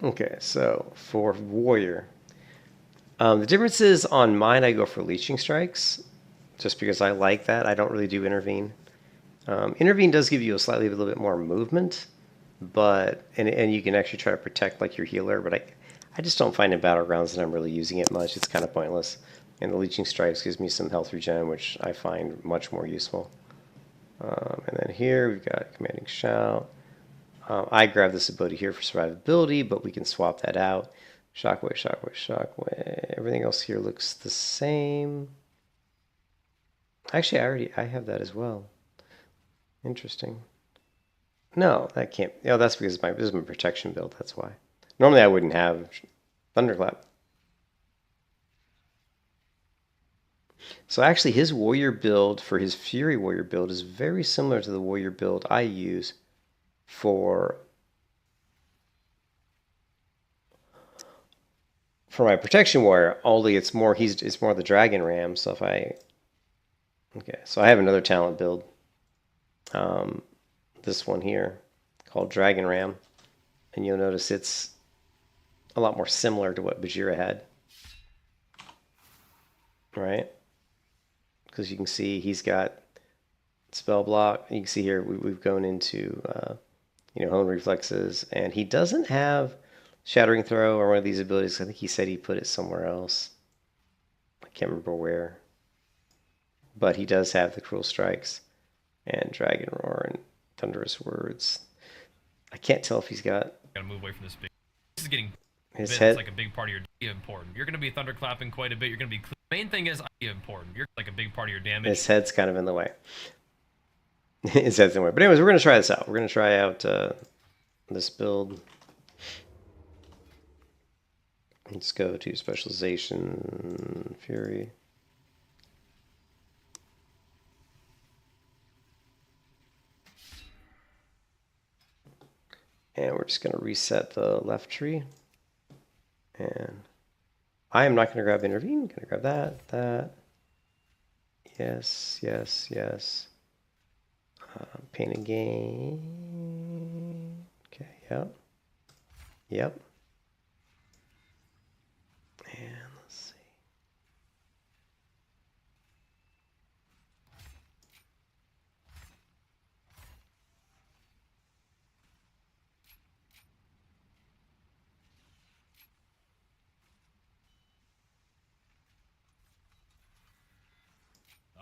Okay, so for Warrior, the difference is on mine I go for Leeching Strikes, just because I like that. I don't really do Intervene. Intervene does give you a little bit more movement, but and you can actually try to protect like your healer, but I just don't find in battlegrounds that I'm really using it much. It's kind of pointless. And the Leeching Strikes gives me some health regen, which I find much more useful. And then here we've got Commanding Shout. I grab this ability here for survivability, but we can swap that out. Shockwave, shockwave, shockwave. Everything else here looks the same. Actually, I have that as well. Interesting. No, that can't. Oh, that's because this is my protection build. That's why. Normally I wouldn't have Thunderclap. So actually his Warrior build for his Fury Warrior build is very similar to the Warrior build I use for my protection warrior, only it's more the Dragon Ram. So if I so I have another talent build, this one here called Dragon Ram, and you'll notice it's a lot more similar to what Bajira had, right? Because you can see he's got spell block. You can see here we've gone into hone reflexes, and he doesn't have Shattering Throw or one of these abilities. I think he said he put it somewhere else. I can't remember where. But he does have the Cruel Strikes and Dragon Roar and Thunderous Words. I can't tell if he's got... Gotta move away from this big... This is getting... His It's head... like a big part of your important. You're gonna be thunderclapping quite a bit. You're gonna be... Main thing is important. You're like a big part of your damage. His head's kind of in the way. His head's in the way. But anyways, we're going to try this out. We're going to try out this build. Let's go to Specialization, Fury. And we're just going to reset the left tree. And I am not going to grab Intervene. I'm going to grab that. Yes, yes, yes. Pain and Gain. Okay, yep. Yep. And let's see.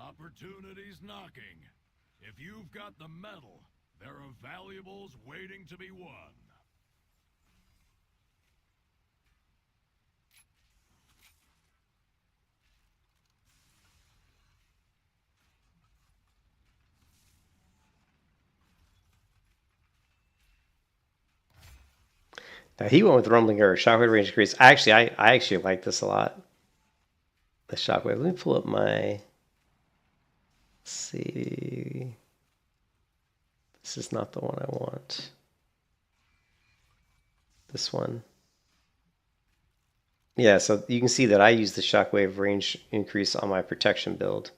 Opportunities knocking. If you've got the metal, there are valuables waiting to be won. Now he went with Rumbling Earth, Shockwave range increase. Actually, I actually like this a lot. The Shockwave. Let me pull up my... Let's see. This is not the one I want. This one. Yeah, so you can see that I use the Shockwave range increase on my protection build,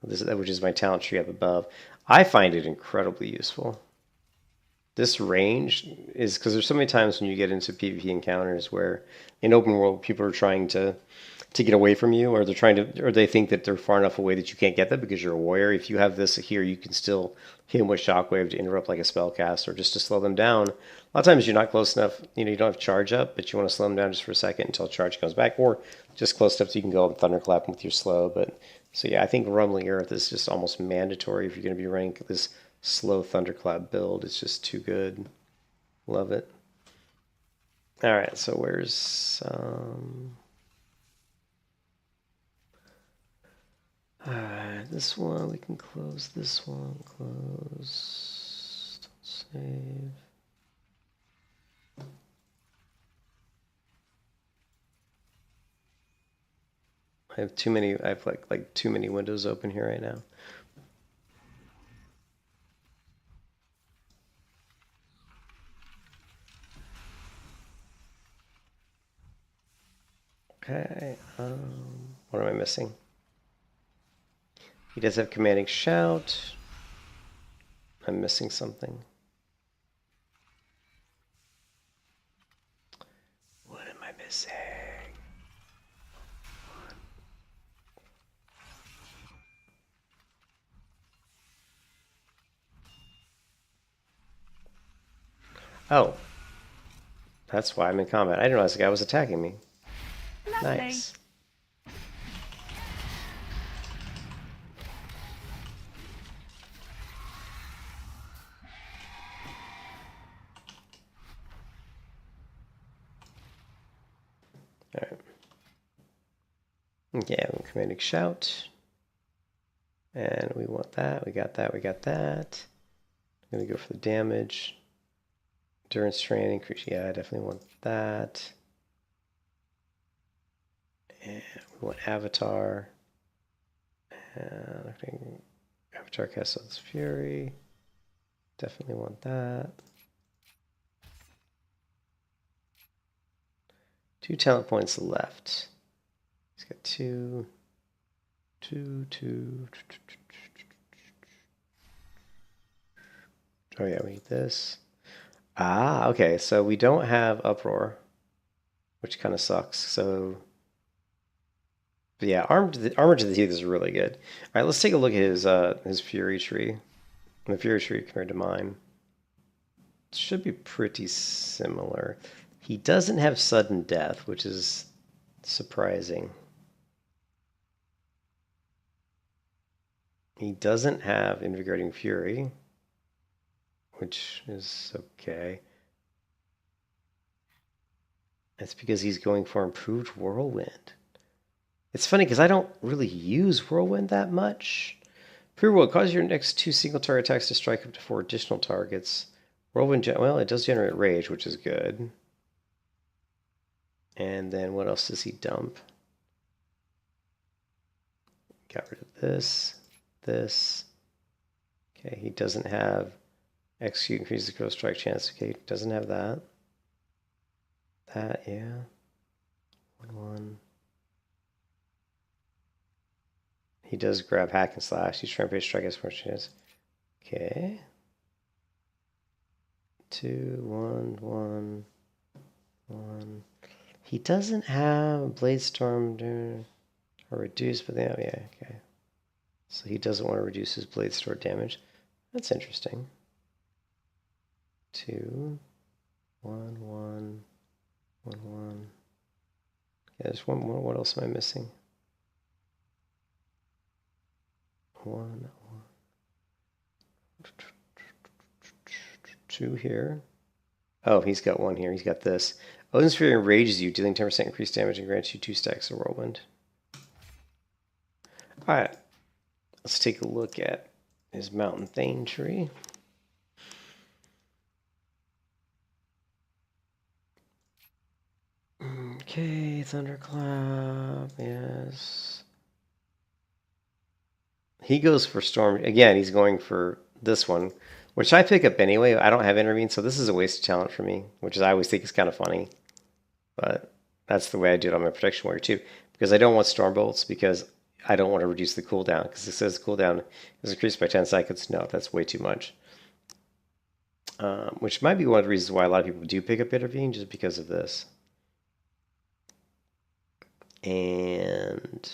which is my talent tree up above. I find it incredibly useful. This range is because there's so many times when you get into PvP encounters where in open world people are trying to get away from you, or they think that they're far enough away that you can't get them because you're a warrior. If you have this here, you can still hit them with Shockwave to interrupt like a spellcast or just to slow them down. A lot of times you're not close enough, you don't have charge up, but you want to slow them down just for a second until charge comes back, or just close enough so you can go up and thunderclap them with your slow. But so yeah, I think Rumbling Earth is just almost mandatory if you're going to be running this slow thunderclap build. It's just too good. Love it. All right, so where's this one? We can close this one. Close. Don't save. I have too many. I have like too many windows open here right now. Okay. What am I missing? He does have Commanding Shout. I'm missing something. What am I missing? Oh. That's why I'm in combat. I didn't realize the guy was attacking me. Lovely. Nice. Alright. Yeah, Commanding Shout. And we want that. We got that. We got that. I'm going to go for the damage. Endurance training increase. Yeah, I definitely want that. And we want Avatar. And I think Avatar Castle's Fury. Definitely want that. 2 talent points left. He's got 2. Oh yeah, we need this. Ah, okay, so we don't have Uproar, which kind of sucks. So But yeah, armor to the teeth is really good. All right, let's take a look at his fury tree. The fury tree compared to mine. It should be pretty similar. He doesn't have sudden death, which is surprising. He doesn't have invigorating fury, which is okay. That's because he's going for improved whirlwind. It's funny because I don't really use whirlwind that much. Improved whirlwind causes your next 2 single target attacks to strike up to 4 additional targets. Whirlwind, well, it does generate rage, which is good. And then what else does he dump? Got rid of this. Okay, he doesn't have execute, increase the critical strike chance. Okay, doesn't have that. That, yeah. 1/1. He does grab hack and slash. He's trying to strike as much as. Okay. 2, 1, 1, 1. He doesn't have Blade Storm or reduce, but yeah, okay. So he doesn't want to reduce his Blade Storm damage. That's interesting. 2, 1, 1, 1, 1. Yeah, there's one more. What else am I missing? 1, 2 here. Oh, he's got 1 here. He's got this. Odin's Fury enrages you, dealing 10% increased damage and grants you 2 stacks of whirlwind. Alright. Let's take a look at his Mountain Thane tree. Okay, Thunderclap, yes. He goes for Storm. Again, he's going for this one, which I pick up anyway. I don't have Intervene, so this is a waste of talent for me, which is, I always think is kind of funny. But that's the way I do it on my Protection Warrior too, because I don't want Storm Bolts, because I don't want to reduce the cooldown, because it says cooldown is increased by 10 seconds. No, that's way too much. Which might be one of the reasons why a lot of people do pick up Intervene, just because of this. And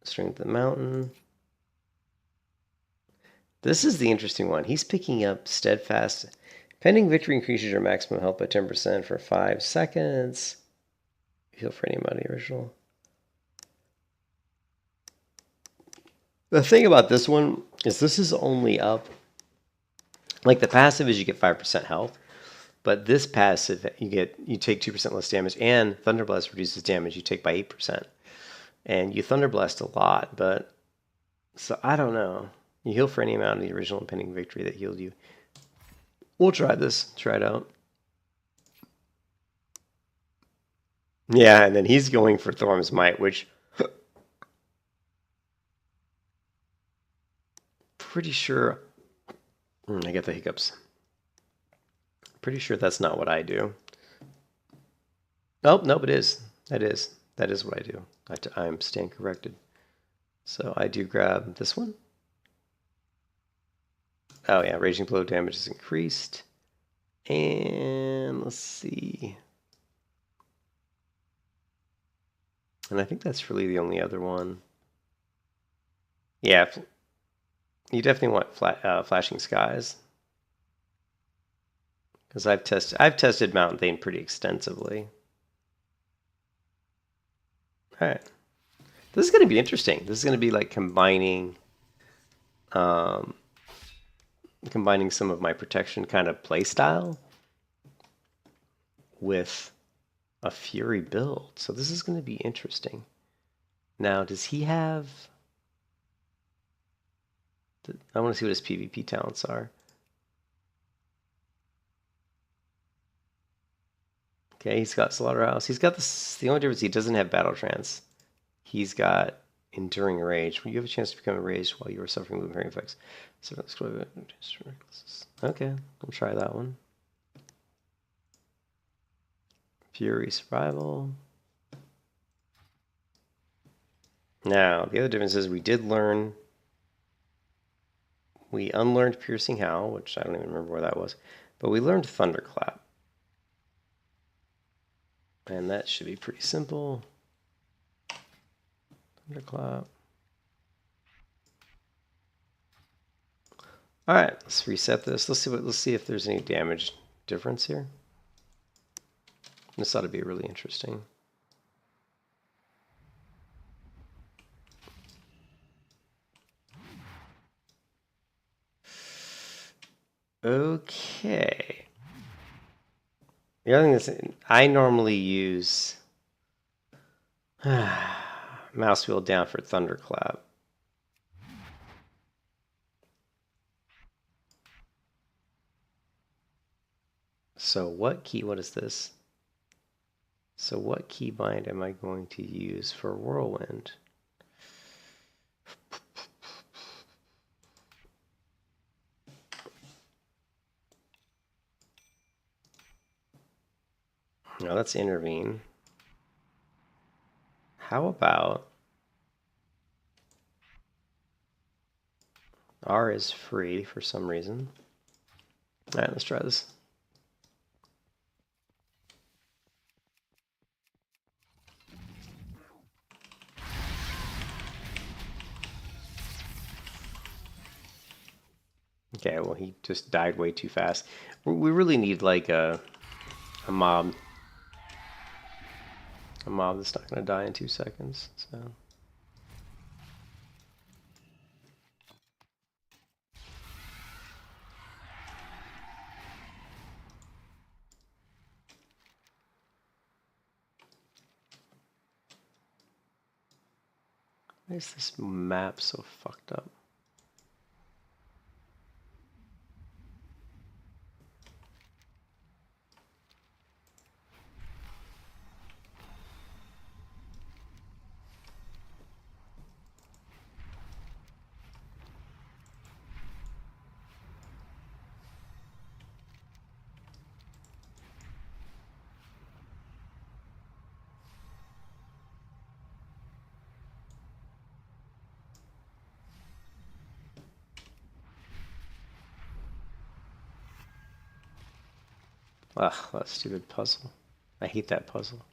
Strength of the Mountain. This is the interesting one. He's picking up Steadfast. Pending victory increases your maximum health by 10% for 5 seconds. Heal for any amount of the original. The thing about this one is this is only up. Like the passive is you get 5% health. But this passive, you take 2% less damage, and Thunderblast reduces damage you take by 8%. And you Thunderblast a lot, but so I don't know. You heal for any amount of the original impending victory that healed you. We'll try this. Try it out. Yeah, and then he's going for Thorm's Might, which pretty sure I get the hiccups. Pretty sure that's not what I do. Oh, nope, it is. That is what I do. I'm staying corrected. So I do grab this one. Oh yeah, Raging Blow damage is increased. And let's see. And I think that's really the only other one. Yeah, you definitely want Flashing Skies. Because I've tested Mountain Thane pretty extensively. Alright. This is going to be interesting. This is going to be like combining some of my protection kind of playstyle with a Fury build. So this is going to be interesting. Now, does he have... I want to see what his PvP talents are. Okay, he's got Slaughterhouse. He's got this. The only difference, he doesn't have Battle Trance. He's got Enduring Rage. You have a chance to become enraged while you are suffering movement effects. Okay, I'll try that one. Fury Survival. Now, the other difference is we unlearned Piercing Howl, which I don't even remember where that was, but we learned Thunderclap. And that should be pretty simple. Thunderclap. All right, let's reset this. Let's see if there's any damage difference here. This ought to be really interesting. Okay. The other thing is, I normally use mouse wheel down for thunderclap. So what is this? So what keybind am I going to use for whirlwind? Now let's intervene. How about R is free for some reason. All right, let's try this. Okay, well, he just died way too fast. We really need like a mob. A mob that's not going to die in 2 seconds. So. Why is this map so fucked up? Ugh, that stupid puzzle. I hate that puzzle.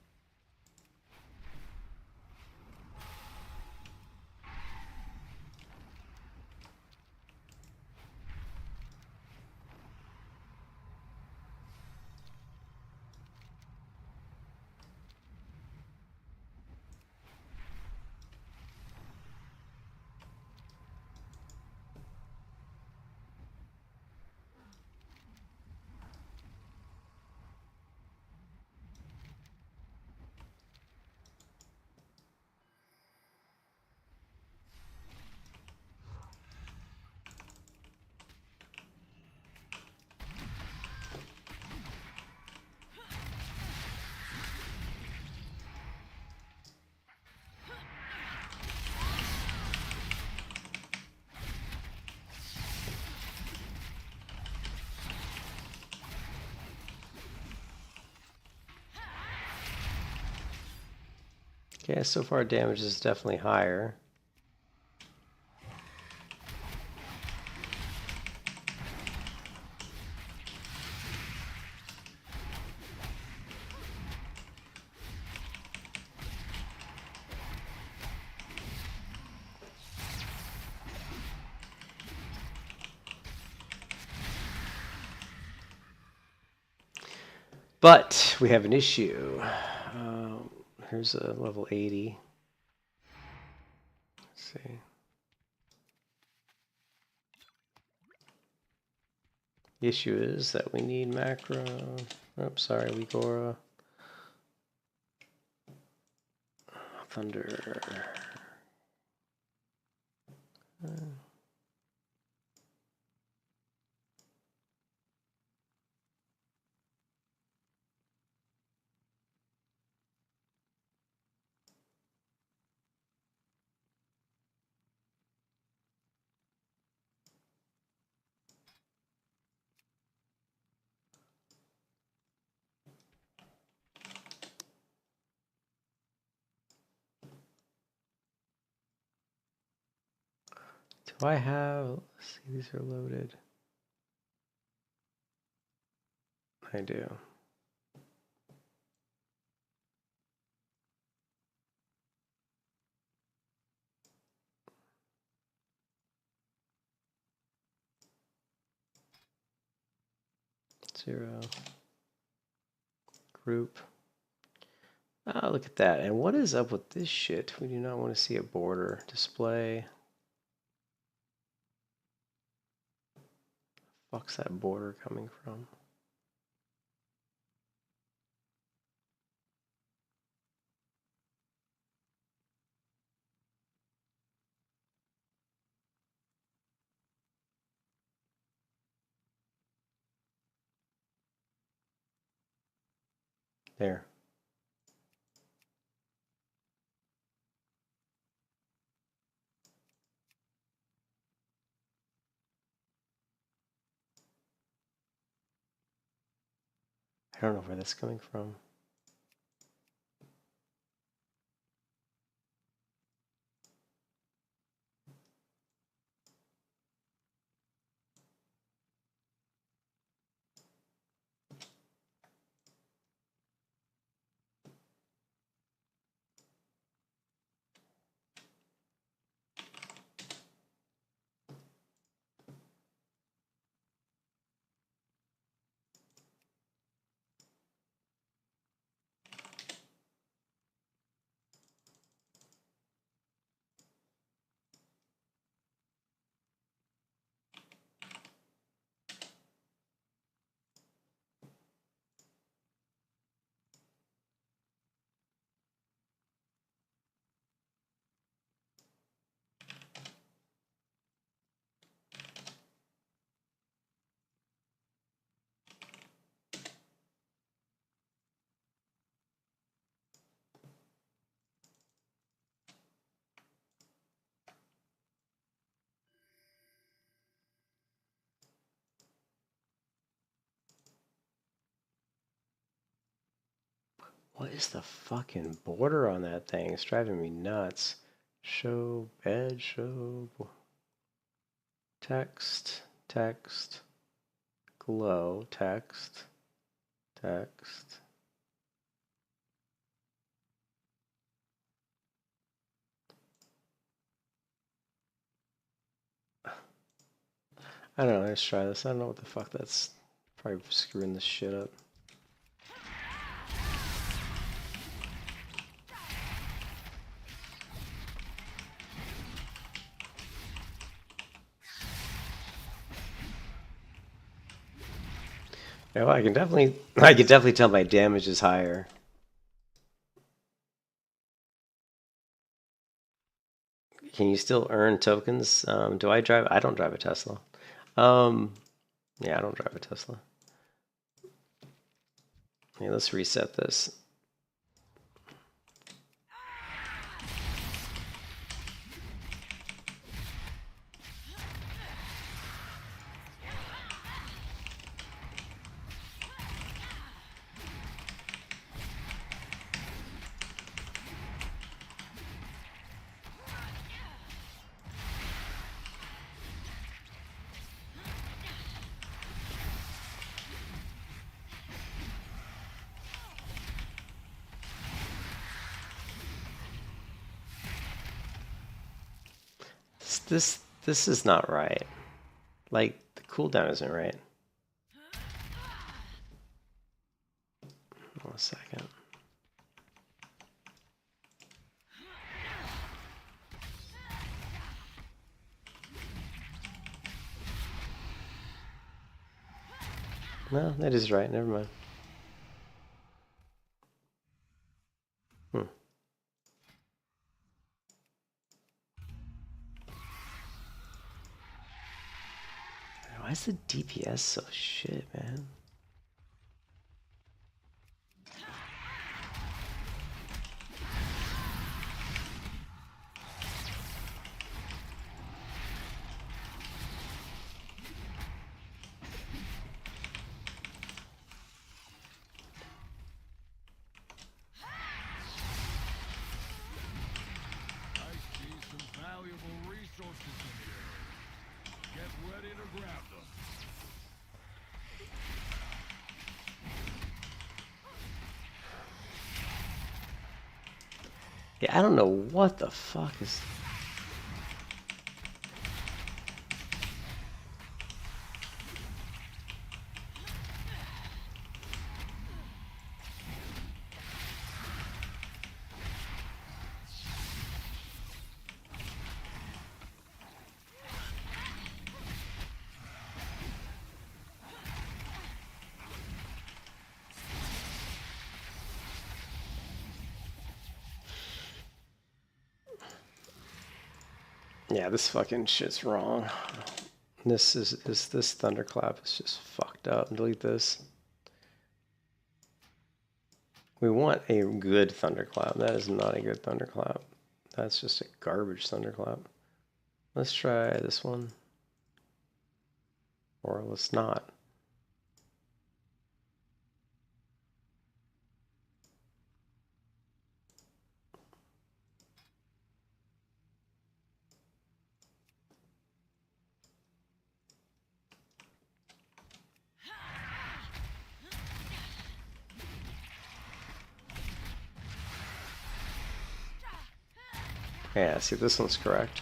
Okay, so far damage is definitely higher. But we have an issue. Here's a level 80. Let's see. The issue is that we need macro. Oops, sorry, Wigora. Thunder. Do I have, let's see, these are loaded. I do. 0. Group. Oh, look at that. And what is up with this shit? We do not want to see a border. Display. Fuck's that border coming from? There. I don't know where that's coming from. What is the fucking border on that thing? It's driving me nuts. Show, bed, show, text, text, glow, text, text. I don't know, let's try this. I don't know what the fuck that's probably screwing this shit up. Yeah, well, I can definitely tell my damage is higher. Can you still earn tokens? Do I drive? I don't drive a Tesla. Yeah, I don't drive a Tesla. Yeah, let's reset this. This is not right. Like, the cooldown isn't right. Hold on a second. No, that is right. Never mind. Why is the DPS so shit, man? I see some valuable resources in the area. Get ready to grab them. Yeah, I don't know what the fuck is... Yeah, this fucking shit's wrong. This thunderclap is just fucked up. Delete this. We want a good thunderclap. That is not a good thunderclap. That's just a garbage thunderclap. Let's try this one. Or let's not. Yeah, see, this one's correct.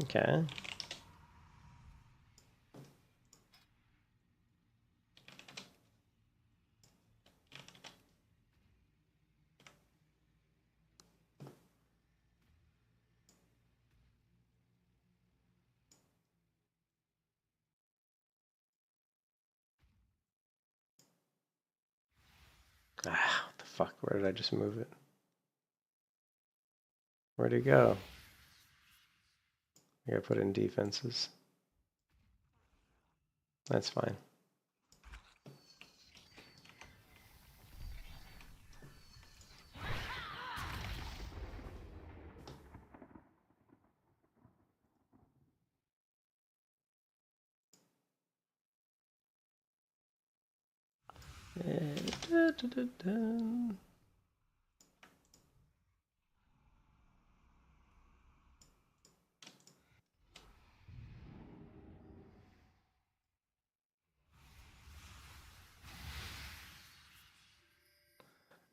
Okay. Ah, what the fuck? Where did I just move it? Where'd it go? I gotta put it in defenses. That's fine.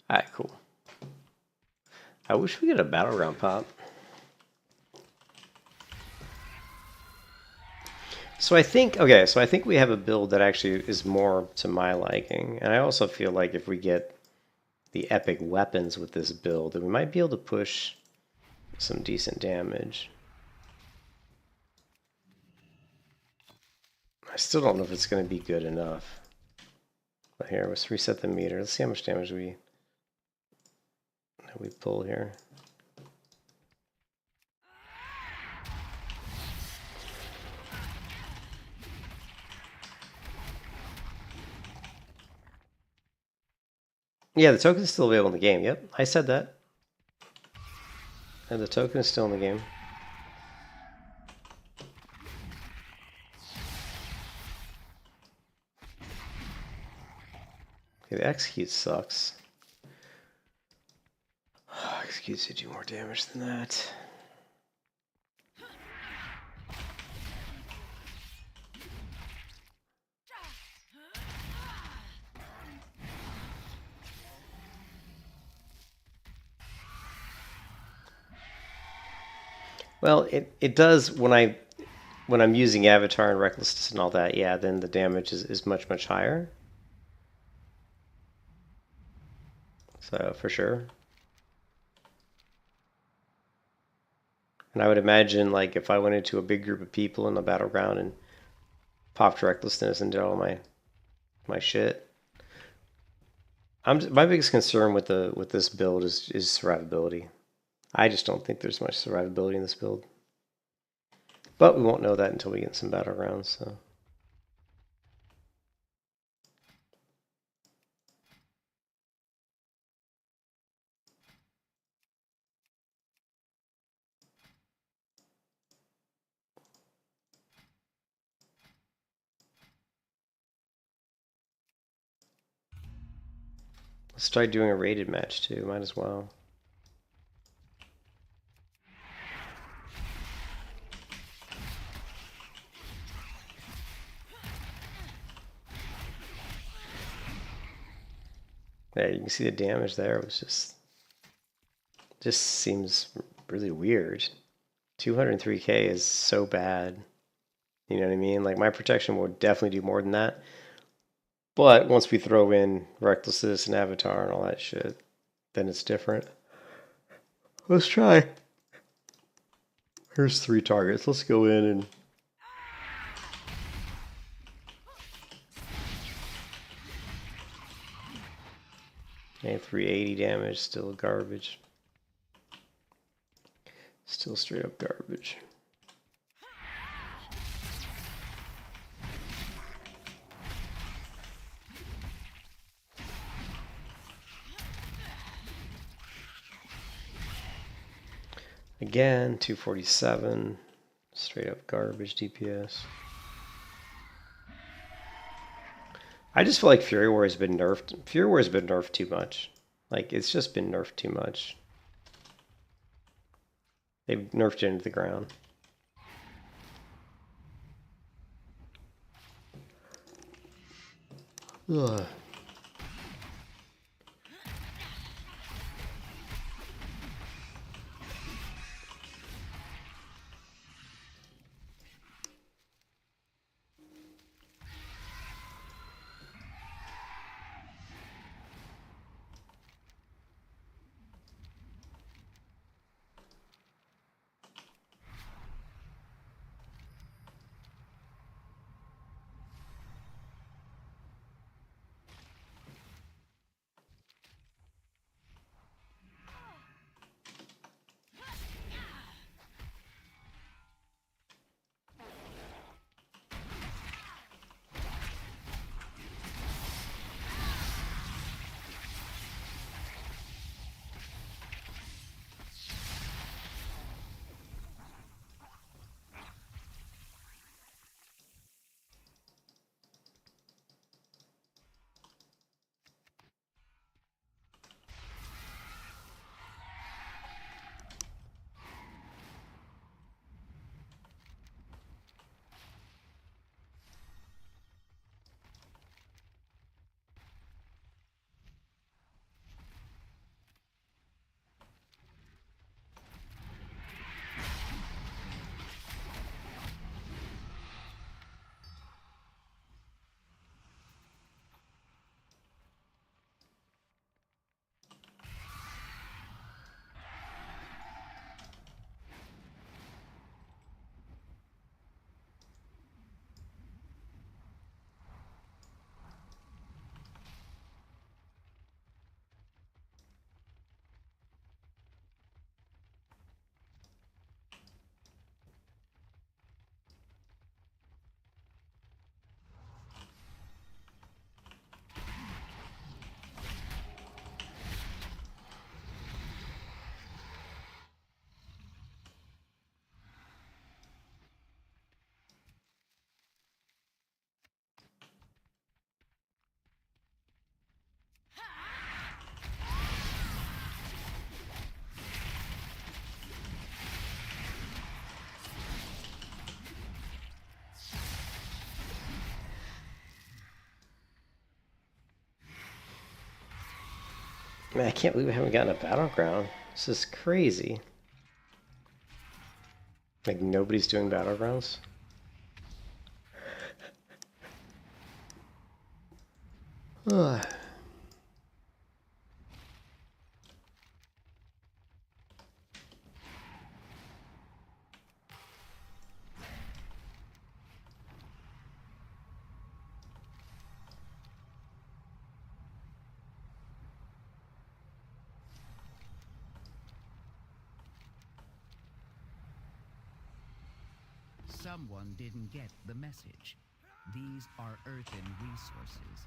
Alright, cool. I wish we get a battleground pop. So I think, okay, so I think we have a build that actually is more to my liking. And I also feel like if we get the epic weapons with this build, then we might be able to push some decent damage. I still don't know if it's going to be good enough. But here, let's reset the meter. Let's see how much damage we pull here. Yeah, the token is still available in the game. Yep, I said that. And the token is still in the game. Okay, the execute sucks. Execute should do more damage than that. Well, it does when I'm using Avatar and Recklessness and all that, yeah, then the damage is much, much higher. So, for sure. And I would imagine, like, if I went into a big group of people in the battleground and popped Recklessness and did all my shit. My biggest concern with this build is survivability. I just don't think there's much survivability in this build. But we won't know that until we get in some battlegrounds, so. Let's try doing a rated match too, might as well. Yeah, you can see the damage there. It was just seems really weird. 203k is so bad. You know what I mean? Like, my protection will definitely do more than that. But once we throw in Recklessness and Avatar and all that shit, then it's different. Let's try. Here's 3 targets. Let's go in and Okay, 380 damage, still garbage. Still straight up garbage. Again, 247, straight up garbage DPS. I just feel like Fury War has been nerfed. Fury War has been nerfed too much. Like, it's just been nerfed too much. They've nerfed it into the ground. Ugh. Man, I can't believe I haven't gotten a battleground. This is crazy. Like, nobody's doing battlegrounds. Ugh. Someone didn't get the message. These are earthen resources.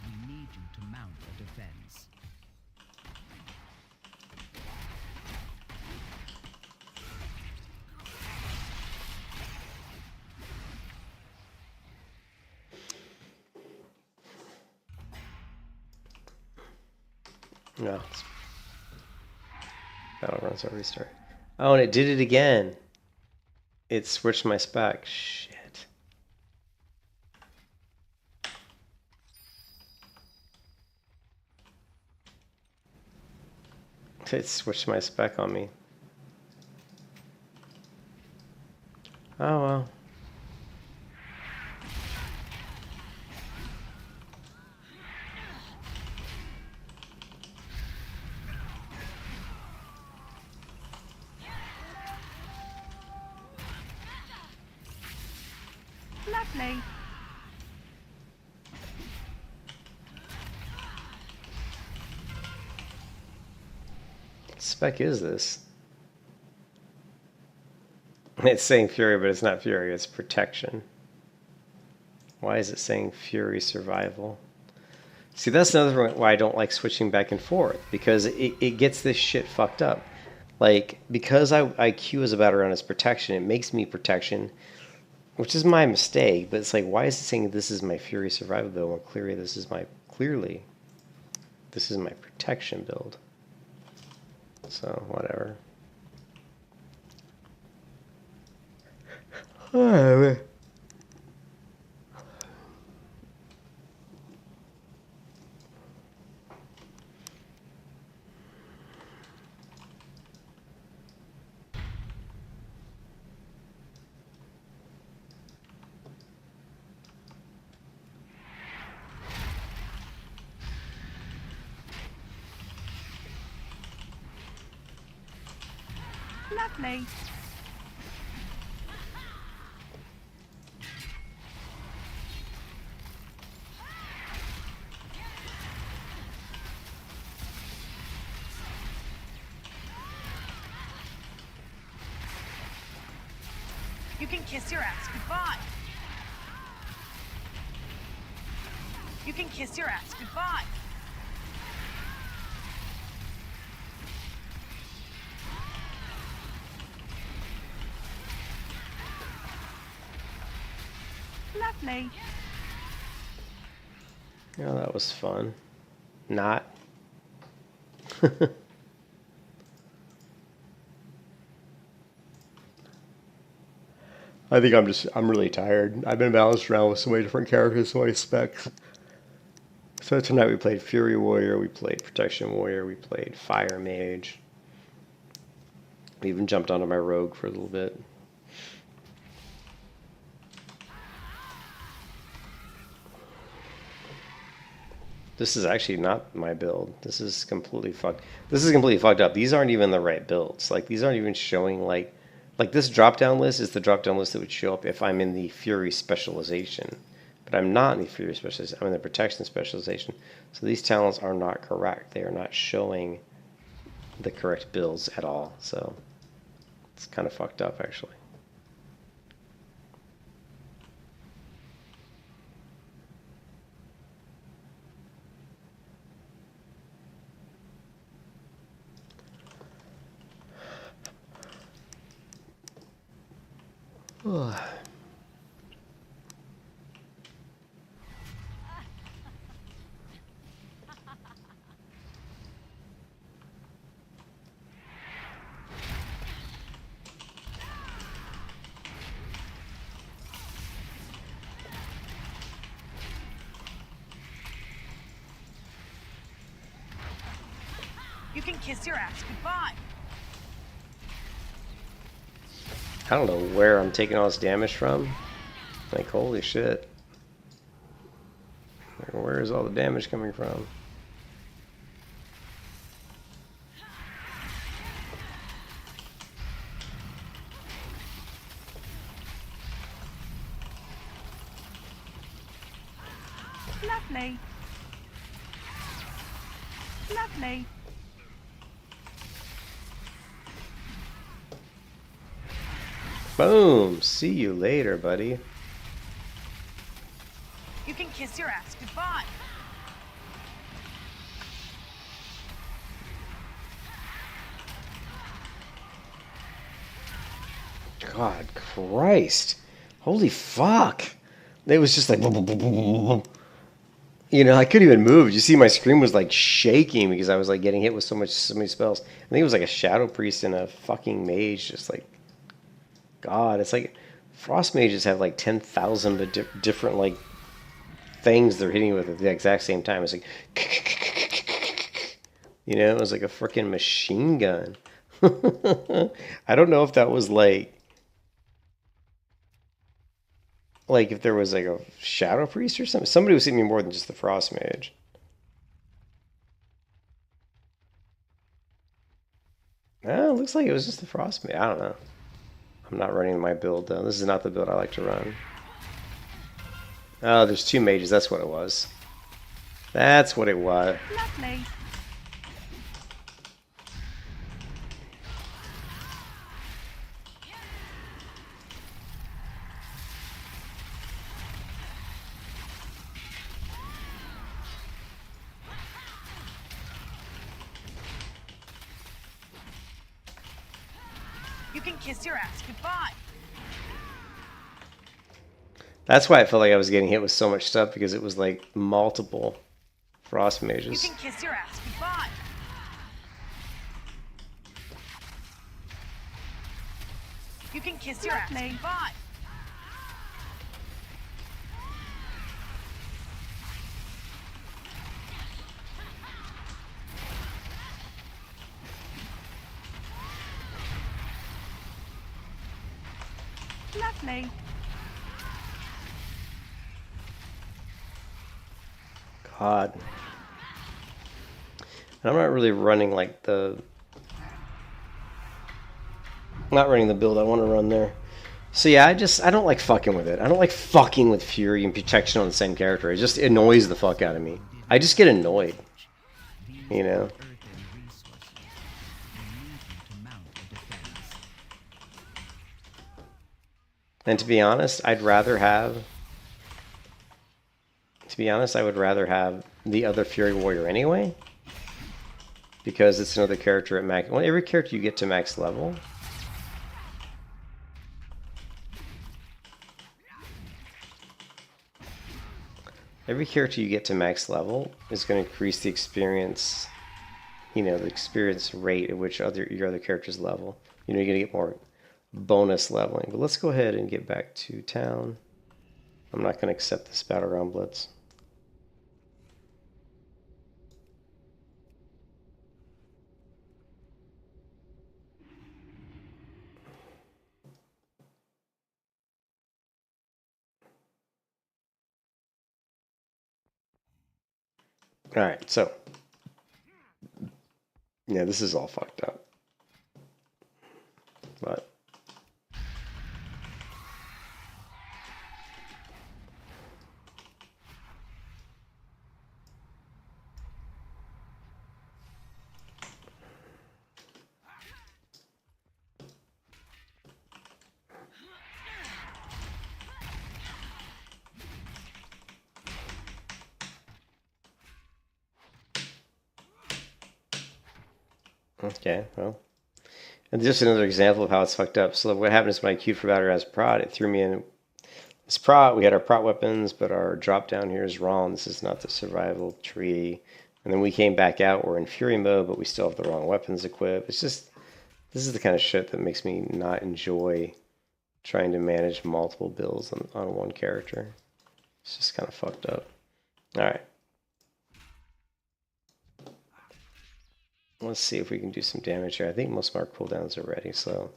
We need you to mount a defense. No. Battlegrounds are restart. Oh, and it did it again. It switched my spec. Shit. It switched my spec on me. Oh well. Lovely. spec is this? It's saying Fury, but it's not Fury, it's Protection. Why is it saying Fury Survival? See, that's another reason why I don't like switching back and forth, because it gets this shit fucked up. Like, because IQ is about around its Protection, it makes me Protection, which is my mistake, but it's like, why is it saying this is my Fury Survival build when clearly this is my Protection build? So, whatever. Lovely. You can kiss your ass goodbye. You can kiss your ass goodbye. Lovely. Yeah, that was fun. Not. I think I'm really tired. I've been bounced around with so many different characters, so many specs. So tonight we played Fury Warrior, we played Protection Warrior, we played Fire Mage. We even jumped onto my Rogue for a little bit. This is actually not my build. This is completely fucked. This is completely fucked up. These aren't even the right builds. Like, these aren't even showing, like this drop-down list is the drop-down list that would show up if I'm in the Fury specialization. But I'm not in the Fury specialization. I'm in the Protection specialization. So these talents are not correct. They are not showing the correct builds at all. So it's kind of fucked up, actually. You can kiss your ass goodbye. I don't know where I'm taking all this damage from. Like, holy shit. Like, where is all the damage coming from? Lovely. Lovely. Boom! See you later, buddy. You can kiss your ass goodbye. God Christ. Holy fuck. It was just like, boom, boom, boom, boom, boom, boom. You know, I couldn't even move. You see, my screen was like shaking because I was like getting hit with so many spells. I think it was like a Shadow Priest and a fucking Mage, just like, God, it's like Frost Mages have like 10,000 different like things they're hitting with at the exact same time. It's like, you know, it was like a freaking machine gun. I don't know if that was like if there was like a Shadow Priest or something. Somebody was hitting me more than just the Frost Mage. It looks like it was just the Frost Mage. I don't know. I'm not running my build though. This is not the build I like to run. Oh, there's two mages. That's what it was. That's what it was. Lovely. can kiss your ass goodbye. That's why I felt like I was getting hit with so much stuff, because it was like multiple frost You mages. can kiss your ass goodbye. You can kiss your ass Lovely. goodbye. Lovely. God. And I'm not really running like the... not running the build I want to run there. So yeah, I don't like fucking with it. I don't like fucking with Fury and Protection on the same character. It just annoys the fuck out of me. I just get annoyed. You know? Earth and resources. We need you to mount a defense. And to be honest, I would rather have the other Fury Warrior anyway. Because it's another character at max. Well, every character you get to max level, is going to increase the experience, you know, the experience rate at which your other characters level. You know, you're going to get more bonus leveling. But let's go ahead and get back to town. I'm not going to accept this Battleground Blitz. Alright, so. Yeah, this is all fucked up. But. Okay, well. And just another example of how it's fucked up. So what happened is when I queued for battle as prot, it threw me in this prot. We had our prot weapons, but our drop down here is wrong. This is not the survival tree. And then we came back out. We're in Fury mode, but we still have the wrong weapons equipped. It's just, this is the kind of shit that makes me not enjoy trying to manage multiple builds on one character. It's just kind of fucked up. All right. Let's see if we can do some damage here. I think most of our cooldowns are ready, so.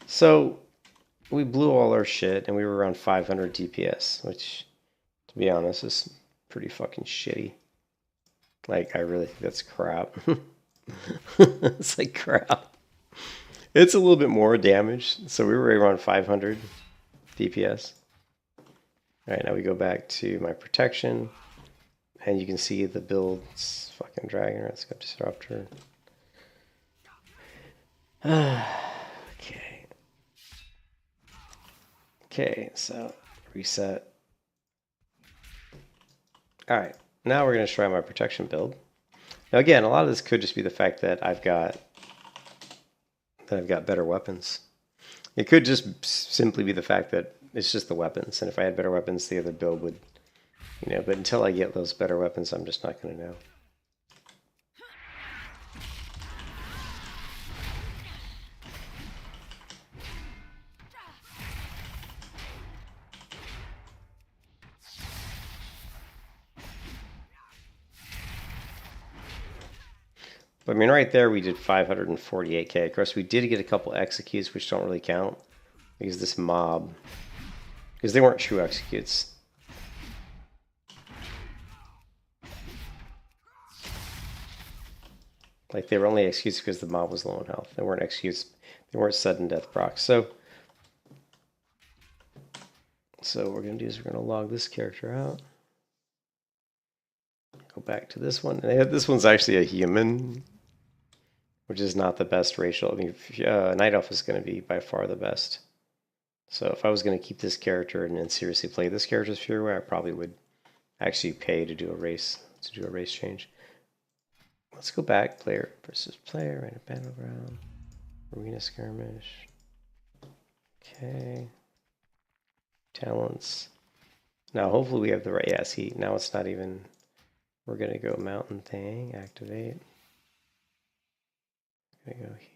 So we blew all our shit and we were around 500 DPS, which, to be honest, is pretty fucking shitty. Like, I really think that's crap. It's like crap. It's a little bit more damage, so we were around 500 DPS. Alright, now we go back to my protection, and you can see the build's fucking dragon. Let's go disruptor. Okay. Okay, so reset. Alright, now we're going to try my protection build. Now again, a lot of this could just be the fact that I've got better weapons. It could just simply be the fact that it's just the weapons, and if I had better weapons, the other build would, you know, but until I get those better weapons, I'm just not going to know. But I mean, right there, we did 548k. Of course, we did get a couple executes, which don't really count, because this mob, because they weren't true executes. Like, they were only executes because the mob was low on health. They weren't executes, they weren't sudden death procs. So what we're going to do is we're going to log this character out. go back to this one. This one's actually a human, which is not the best racial. I mean, Night Elf is going to be by far the best. So if I was going to keep this character and then seriously play this character's Fury, I probably would actually pay to do a race change. Let's go back. Player versus player, right? A battleground, arena skirmish. Okay. Talents. Now hopefully we have the right. Yeah, see, now it's not even. We're gonna go mountain thing. Activate. Gonna go here.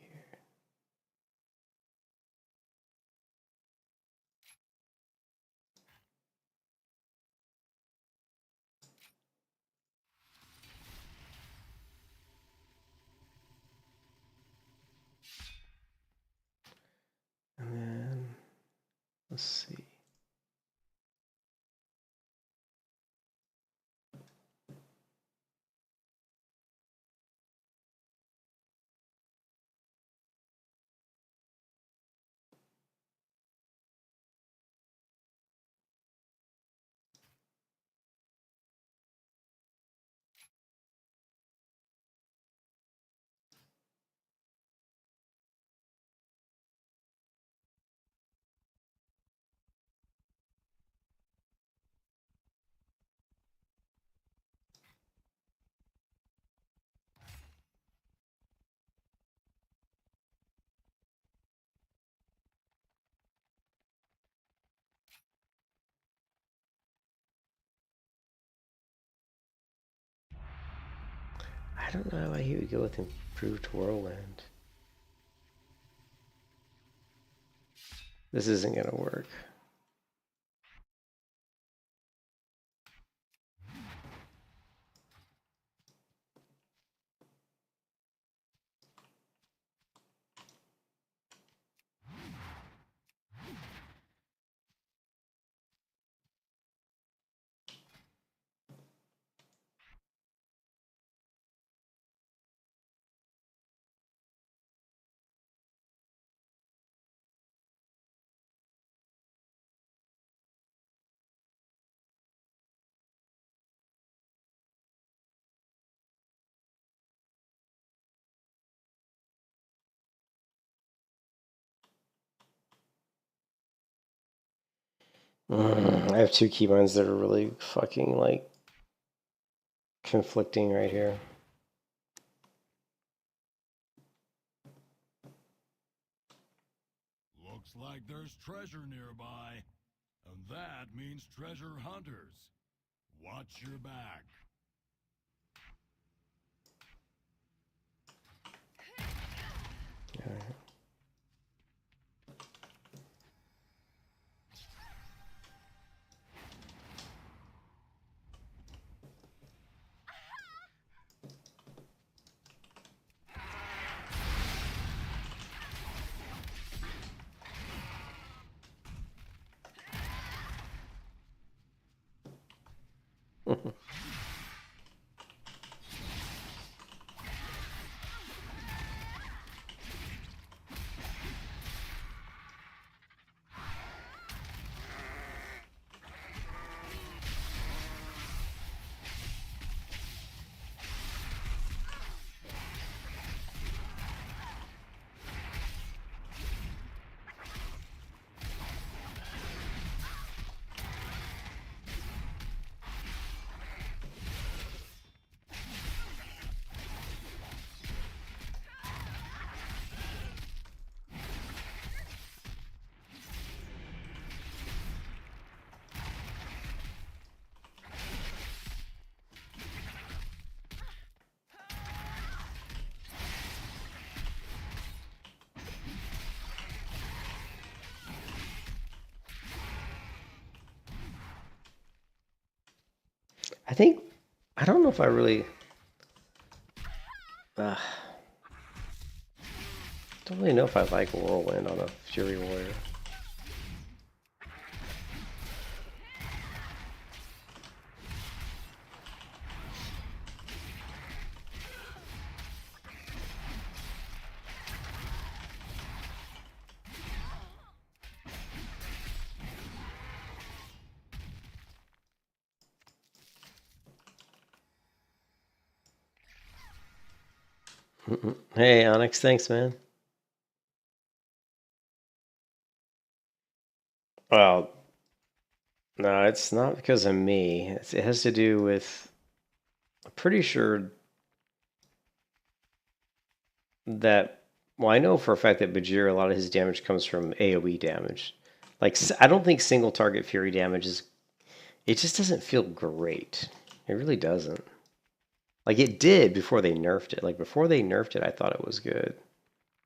And then let's see. I don't know why he would go with improved whirlwind. This isn't gonna work. I have two keybinds that are really fucking like conflicting right here. Looks like there's treasure nearby, and that means treasure hunters. Watch your back. Yeah. I don't know if I really, don't really know if I like Whirlwind on a Fury Warrior. Hey, Onyx, thanks, man. Well, no, it's not because of me. It has to do with. I'm pretty sure that. Well, I know for a fact that Bajir, a lot of his damage comes from AoE damage. Like, I don't think single target Fury damage is. It just doesn't feel great. It really doesn't. Like, it did before they nerfed it. Like, before they nerfed it, I thought it was good.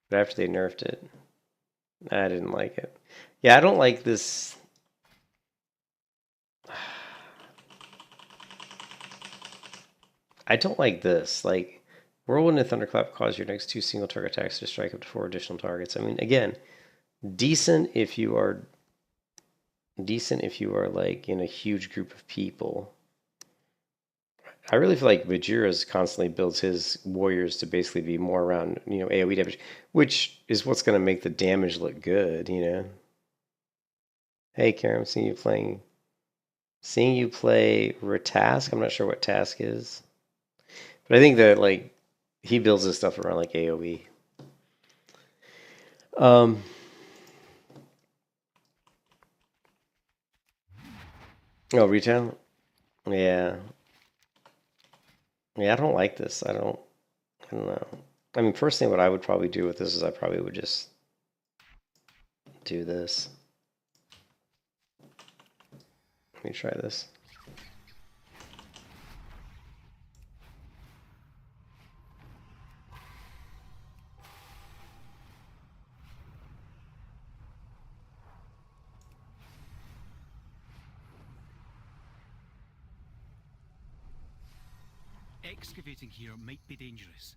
But after they nerfed it, I didn't like it. Yeah, I don't like this. I don't like this. Like, Whirlwind and Thunderclap cause your next 2 single target attacks to strike up to 4 additional targets. I mean, again, decent if you are like in a huge group of people. I really feel like Vajira's constantly builds his warriors to basically be more around, AoE damage, which is what's going to make the damage look good, Hey, Karen, I'm seeing you play Ratask. I'm not sure what Task is. But I think that, like, he builds his stuff around, like, AoE. Oh, retail? Yeah. Yeah, I don't like this. I don't know. I mean, personally, what I would probably do with this is I probably would just do this. Let me try this. Excavating here might be dangerous,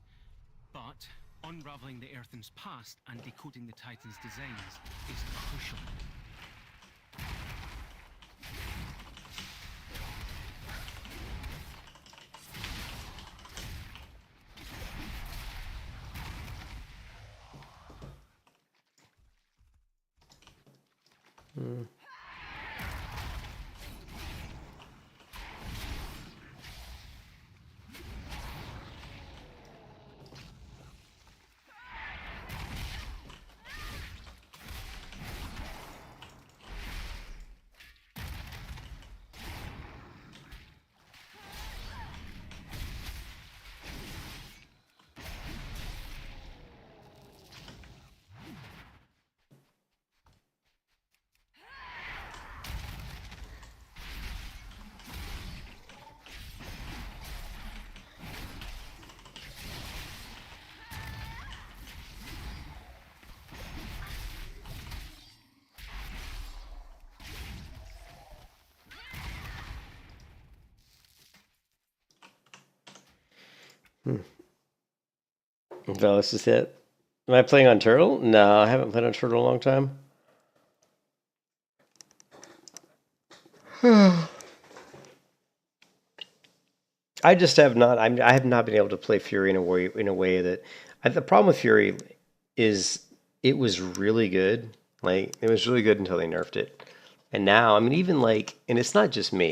but unraveling the Earthen's past and decoding the Titan's designs is crucial. Well, this is it. Am I playing on Turtle? No, I haven't played on Turtle in a long time. I just have not. I have not been able to play Fury in a way that. The problem with Fury is it was really good. Like, it was really good until they nerfed it, and now, I mean, even like, and it's not just me.